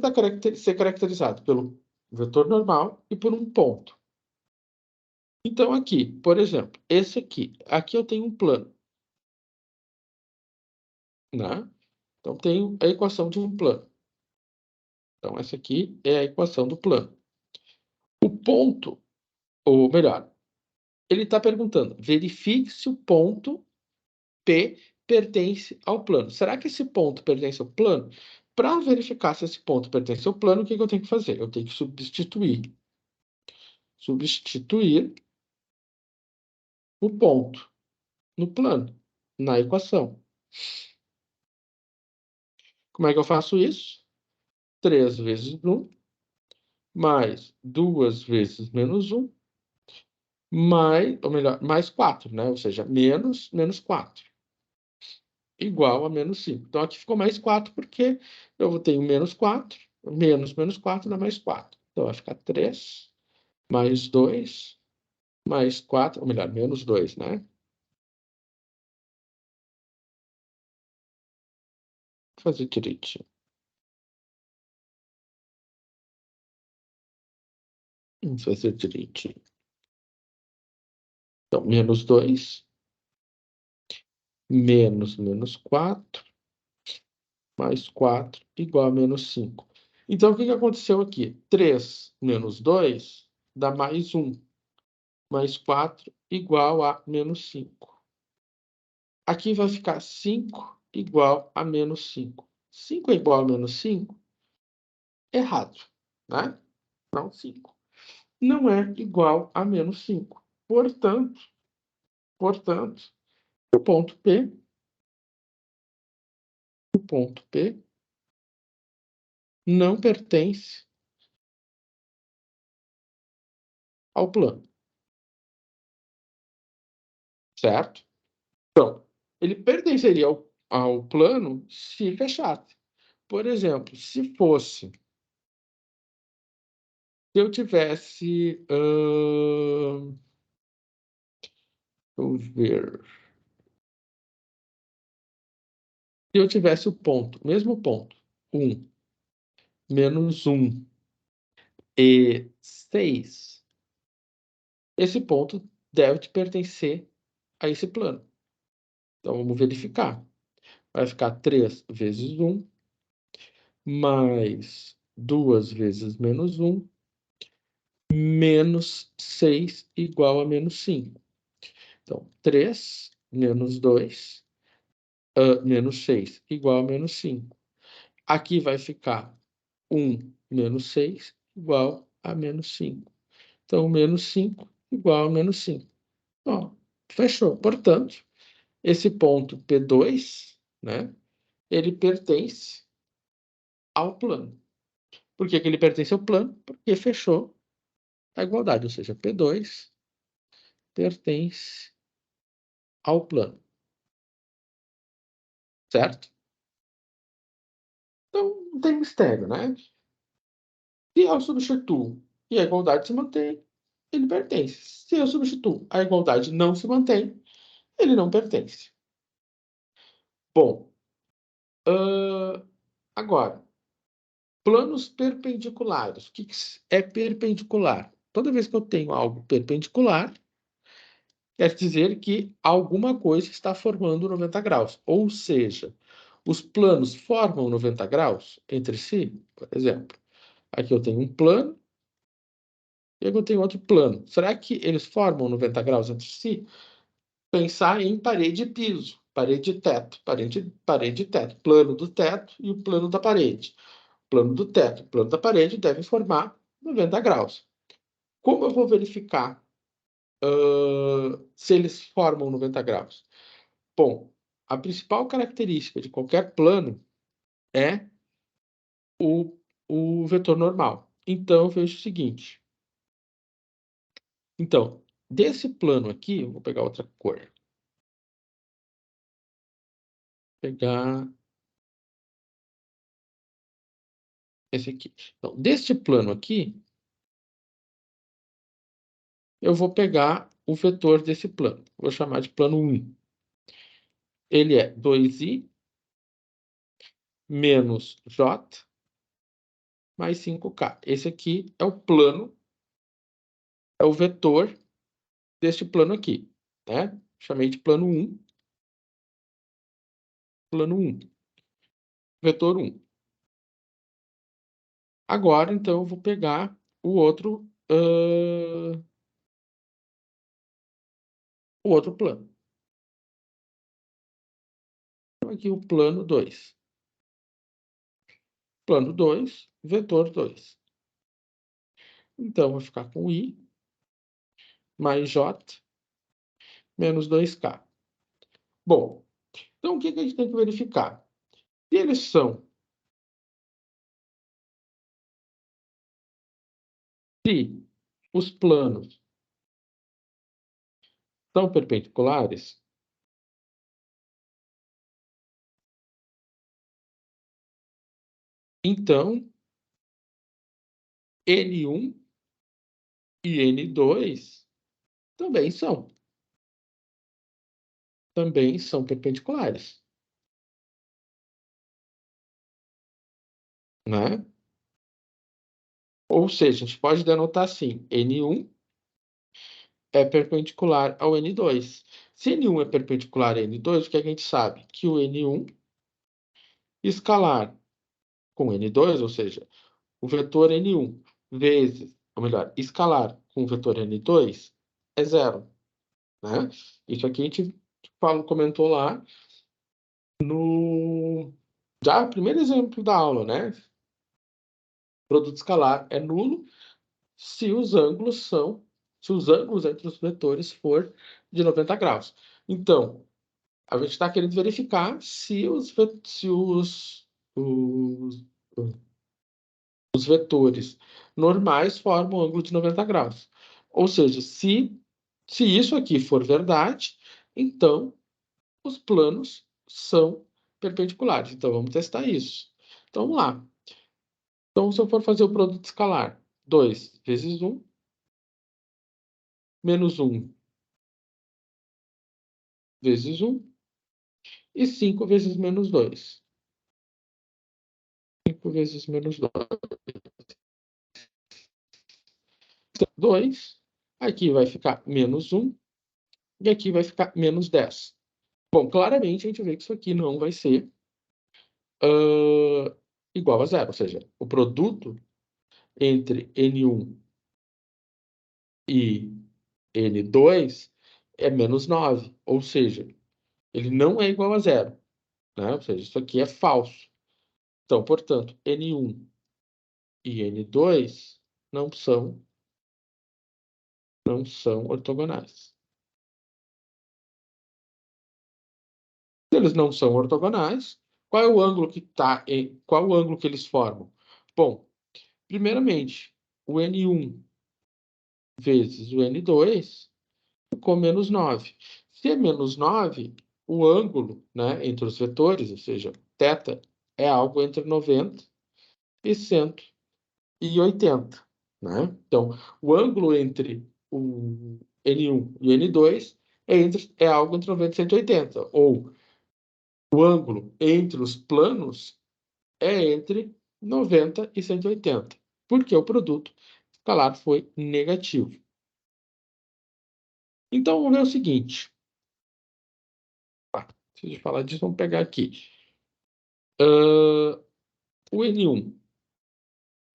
ser caracterizado pelo vetor normal e por um ponto. Então, aqui, por exemplo, esse aqui eu tenho um plano, né? Então, tenho a equação de um plano. Então, essa aqui é a equação do plano. O ponto, ou melhor, ele está perguntando, verifique se o ponto P pertence ao plano. Será que esse ponto pertence ao plano? Para verificar se esse ponto pertence ao plano, o que eu tenho que fazer? Eu tenho que substituir o ponto no plano, na equação. Como é que eu faço isso? 3 vezes 1, mais 2 vezes menos 1, mais 4, né? Ou seja, menos 4, igual a menos 5. Então, aqui ficou mais 4, porque eu tenho menos 4, menos 4 dá mais 4. Então, vai ficar 3, mais 2, mais 4, ou melhor, menos 2, né? Vou fazer direitinho. Vamos fazer direitinho. Então, menos 2, menos 4, mais 4, igual a menos 5. Então, o que aconteceu aqui? 3 menos 2 dá mais 1, mais 4 igual a menos 5. Aqui vai ficar 5 igual a menos 5. 5 é igual a menos 5? Errado, né? Não 5. Não é igual a menos 5. Portanto, o ponto P não pertence ao plano, certo? Então, ele pertenceria ao plano se fechasse. Por exemplo, se eu tivesse, vamos ver, se eu tivesse o ponto, mesmo ponto, 1, menos 1 e 6, esse ponto deve pertencer a esse plano. Então, vamos verificar. Vai ficar 3 vezes 1, mais 2 vezes menos 1, menos 6 igual a menos 5. Então, 3 menos 2, menos 6 igual a menos 5. Aqui vai ficar 1 menos 6 igual a menos 5. Então, menos 5 igual a menos 5. Ó, fechou. Portanto, esse ponto P2, né, ele pertence ao plano. Por que que ele pertence ao plano? Porque fechou a igualdade, ou seja, P2 pertence ao plano, certo? Então, não tem mistério, né? Se eu substituo e a igualdade se mantém, ele pertence. Se eu substituo, a igualdade não se mantém, ele não pertence. Bom, agora, planos perpendiculares. O que é perpendicular? Toda vez que eu tenho algo perpendicular, quer dizer que alguma coisa está formando 90 graus. Ou seja, os planos formam 90 graus entre si. Por exemplo, aqui eu tenho um plano e aqui eu tenho outro plano. Será que eles formam 90 graus entre si? Pensar em parede e piso, parede e teto, parede e teto, plano do teto e o plano da parede. Plano do teto e plano da parede devem formar 90 graus. Como eu vou verificar se eles formam 90 graus? Bom, a principal característica de qualquer plano é o, o vetor normal. Então, eu vejo o seguinte. Então, desse plano aqui, eu vou pegar outra cor. Pegar esse aqui. Então, deste plano aqui, eu vou pegar o vetor desse plano. Vou chamar de plano 1. Ele é 2i menos j mais 5k. Esse aqui é o plano, é o vetor deste plano aqui, né? Chamei de plano 1. Plano 1. Vetor 1. Agora, então, eu vou pegar o outro plano. Então, aqui o plano 2. Plano 2, vetor 2. Então, vou ficar com I mais J menos 2K. Bom, então o que a gente tem que verificar? Se eles são, se os planos são perpendiculares, então N1 e N2 também são perpendiculares, né? Ou seja, a gente pode denotar assim, N1 é perpendicular ao N2. Se N1 é perpendicular a N2, o que a gente sabe? Que o N1 escalar com N2, ou seja, o vetor N1 vezes, ou melhor, escalar com o vetor N2 é zero, né? Isso aqui a gente comentou lá no já primeiro exemplo da aula, né? Produto escalar é nulo se os ângulos entre os vetores for de 90 graus. Então, a gente está querendo verificar se os vetores normais formam um ângulo de 90 graus. Ou seja, se isso aqui for verdade, então os planos são perpendiculares. Então, vamos testar isso. Então, vamos lá. Então, se eu for fazer o produto escalar, 2 vezes 1, menos 1 vezes 1, e 5 vezes menos 2. 5 vezes menos 2. 2. Aqui vai ficar menos 1. E aqui vai ficar menos 10. Bom, claramente a gente vê que isso aqui não vai ser igual a zero. Ou seja, o produto entre N1 e N2 é menos 9. Ou seja, ele não é igual a zero. Né? Ou seja, isso aqui é falso. Então, portanto, N1 e N2 não são ortogonais. Se eles não são ortogonais, qual é o ângulo qual é o ângulo que eles formam? Bom, primeiramente, o N1 vezes o N2 ficou menos 9. Se é menos 9, o ângulo, né, entre os vetores, ou seja, θ, é algo entre 90 e 180. Né? Então, o ângulo entre o N1 e o N2 é algo entre 90 e 180. Ou o ângulo entre os planos é entre 90 e 180, porque o produto escalar foi negativo. Então, vamos ver o seguinte. Antes de falar disso, vamos pegar aqui. O N1.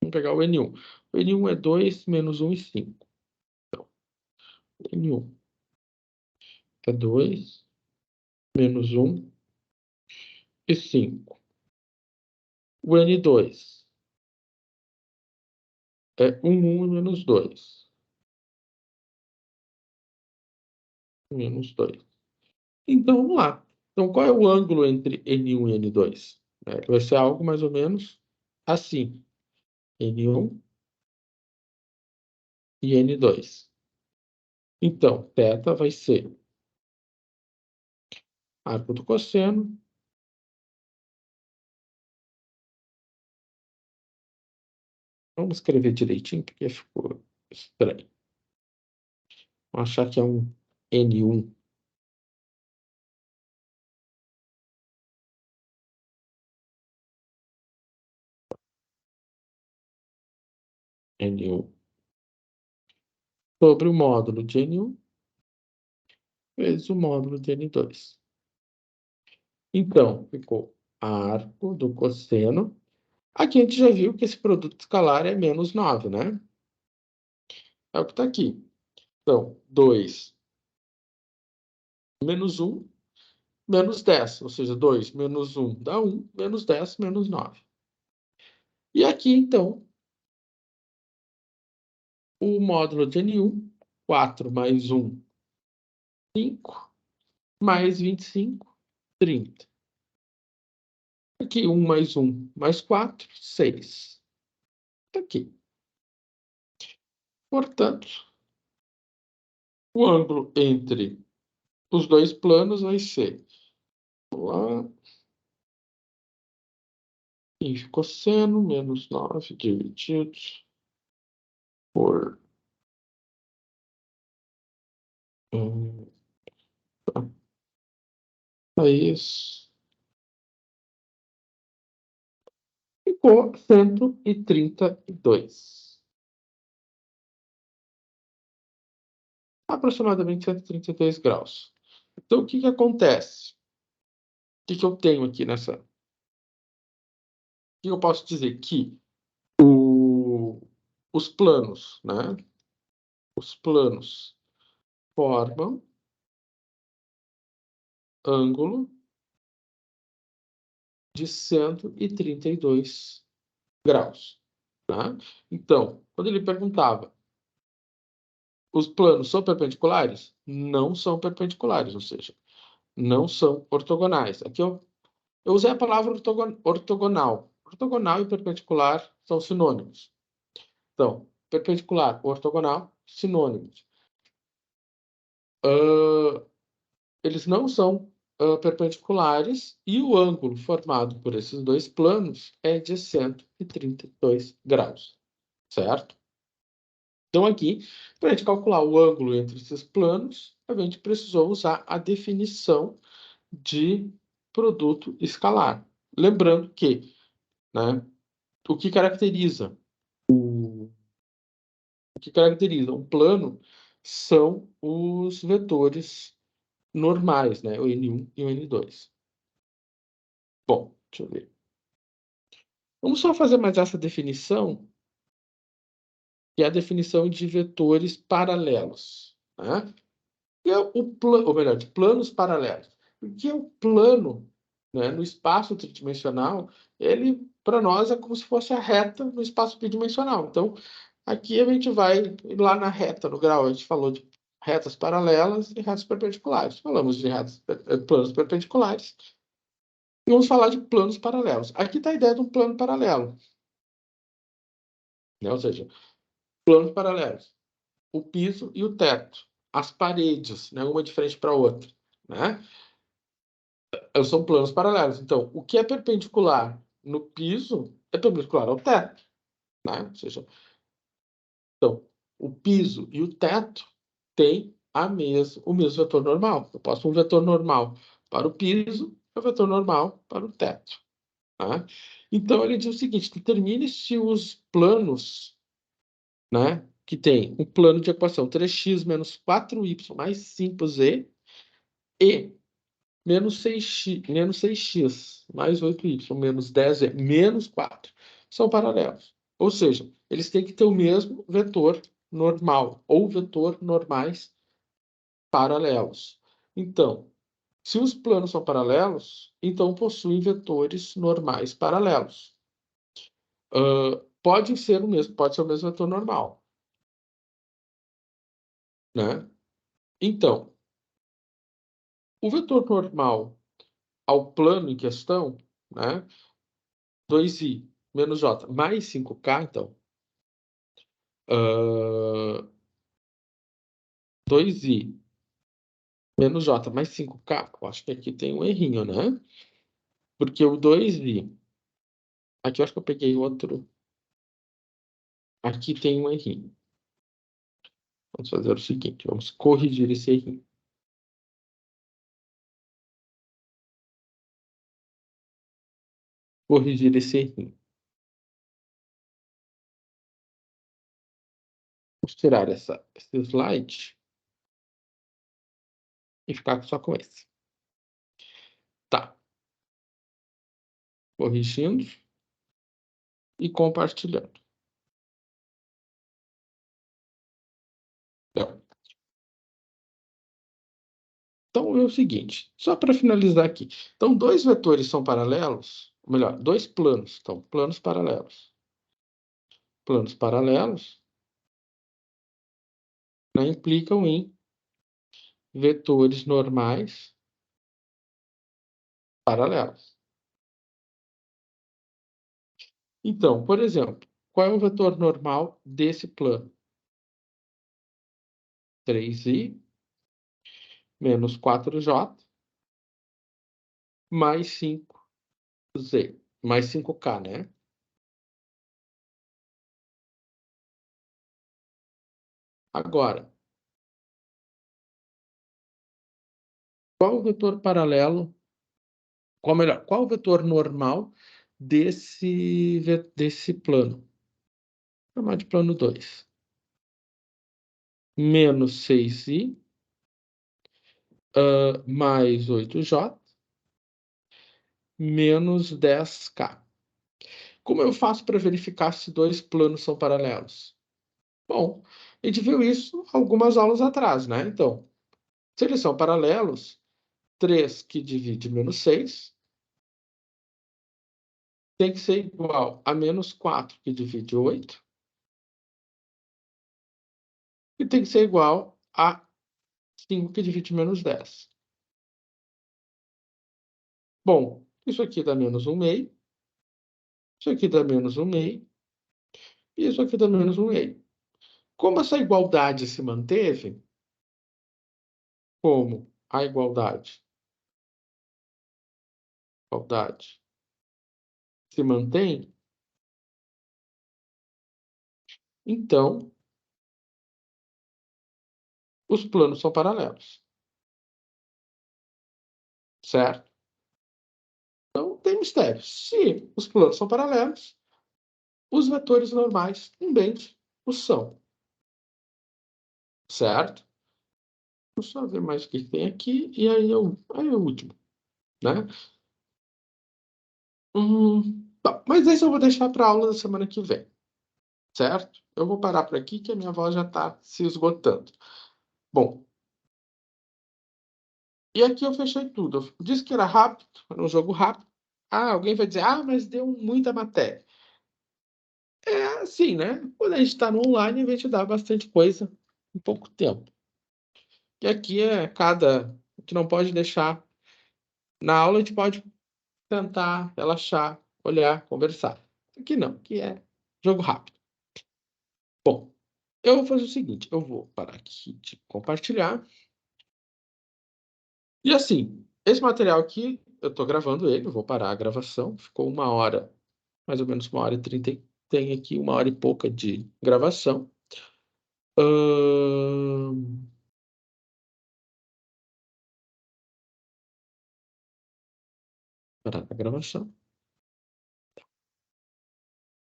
Vamos pegar o N1. O N1 é 2 menos 1 e 5. Então, o N1 é 2 menos 1 e 5. O N2 é 1 e menos 2. Menos 2. Então, vamos lá. Então, qual é o ângulo entre N1 e N2? Vai ser algo mais ou menos assim. N1 e N2. Então, θ vai ser arco do cosseno. Vamos escrever direitinho, porque ficou estranho. Vamos achar que é um N1. N1 sobre o módulo de N1 vezes o módulo de N2. Então, ficou arco do cosseno. Aqui a gente já viu que esse produto escalar é menos 9, né? É o que está aqui. Então, 2 menos 1, menos 10. Ou seja, 2 menos 1 dá 1, menos 10, menos 9. E aqui, então, o módulo de N1, 4 mais 1, 5, mais 25, 30. Aqui, 1 mais 1 mais 4, 6. Está aqui. Portanto, o ângulo entre os dois planos vai ser lá, e cosseno, menos 9 dividido por... É isso. Ficou 132. Aproximadamente 132 graus. Então, o que que acontece? O que que eu tenho aqui nessa... O que eu posso dizer? Que os planos, né? Os planos formam ângulo de 132 graus. Tá? Então, quando ele perguntava, os planos são perpendiculares? Não são perpendiculares, ou seja, não são ortogonais. Aqui eu usei a palavra ortogonal. Ortogonal e perpendicular são sinônimos. Então, perpendicular, ortogonal, sinônimos. Eles não são perpendiculares e o ângulo formado por esses dois planos é de 132 graus, certo? Então, aqui, para a gente calcular o ângulo entre esses planos, a gente precisou usar a definição de produto escalar. Lembrando que, né, o que caracteriza um plano são os vetores normais, né, o N1 e o N2. Bom, deixa eu ver. Vamos só fazer mais essa definição, que é a definição de vetores paralelos, né? Que é o plano, ou melhor, de planos paralelos. O que é o plano, né, no espaço tridimensional? Ele, para nós, é como se fosse a reta no espaço bidimensional. Então, aqui a gente vai lá na reta, no grau, a gente falou de retas paralelas e retas perpendiculares. Falamos de planos perpendiculares. E vamos falar de planos paralelos. Aqui está a ideia de um plano paralelo, né? Ou seja, planos paralelos. O piso e o teto. As paredes, né? Uma de frente para a outra, né? São planos paralelos. Então, o que é perpendicular no piso é perpendicular ao teto, né? Ou seja, então, o piso e o teto têm o mesmo vetor normal. Eu posso um vetor normal para o piso e um vetor normal para o teto. Tá? Então, ele diz o seguinte: determine se os planos, né, que tem um plano de equação 3x menos 4y mais 5z e menos 6x mais 8y menos 10z menos 4 são paralelos. Ou seja, eles têm que ter o mesmo vetor normal ou vetor normais paralelos. Então, se os planos são paralelos, então possuem vetores normais paralelos. Pode ser o mesmo vetor normal, né? Então, o vetor normal ao plano em questão, né? 2i menos j mais 5k, então, 2i menos j mais 5k, eu acho que aqui tem um errinho, né? Porque o 2i, aqui eu acho que eu peguei outro, aqui tem um errinho. Vamos fazer o seguinte, vamos corrigir esse errinho. Corrigir esse errinho. Vamos tirar esse slide e ficar só com esse. Tá. Corrigindo e compartilhando. Então, é o seguinte, só para finalizar aqui. Então, dois vetores são paralelos, ou melhor, dois planos. Então, planos paralelos. Planos paralelos, né, implicam em vetores normais paralelos. Então, por exemplo, qual é o vetor normal desse plano? 3i menos 4j mais 5z, mais 5k, né? Agora, qual o vetor paralelo, qual o vetor normal desse plano? Vou chamar de plano 2. Menos 6i mais 8j menos 10k. Como eu faço para verificar se dois planos são paralelos? Bom, a gente viu isso algumas aulas atrás, né? Então, se eles são paralelos, 3 que divide menos 6 tem que ser igual a menos 4 que divide 8 e tem que ser igual a 5 que divide menos 10. Bom, isso aqui dá menos 1/2, isso aqui dá menos 1/2 e isso aqui dá menos 1/2. Como essa igualdade se manteve, como a igualdade se mantém, então os planos são paralelos, certo? Então, não tem mistério. Se os planos são paralelos, os vetores normais também o são, certo? Vou só ver mais o que tem aqui, e aí é o último, né? Tá, mas esse eu vou deixar para a aula da semana que vem, certo? Eu vou parar por aqui, que a minha voz já está se esgotando. Bom, e aqui eu fechei tudo. Eu disse que era rápido, era um jogo rápido. Ah, alguém vai dizer, mas deu muita matéria. É assim, né? Quando a gente está no online, a gente dá bastante coisa em pouco tempo. E aqui é cada. O que não pode deixar na aula, a gente pode tentar relaxar, olhar, conversar. Aqui não, aqui é jogo rápido. Bom, eu vou fazer o seguinte: eu vou parar aqui de compartilhar. E assim, esse material aqui, eu estou gravando ele, eu vou parar a gravação. Ficou 1 hora, mais ou menos 1 hora e 30. Tem aqui 1 hora e pouca de gravação. Parar a gravação.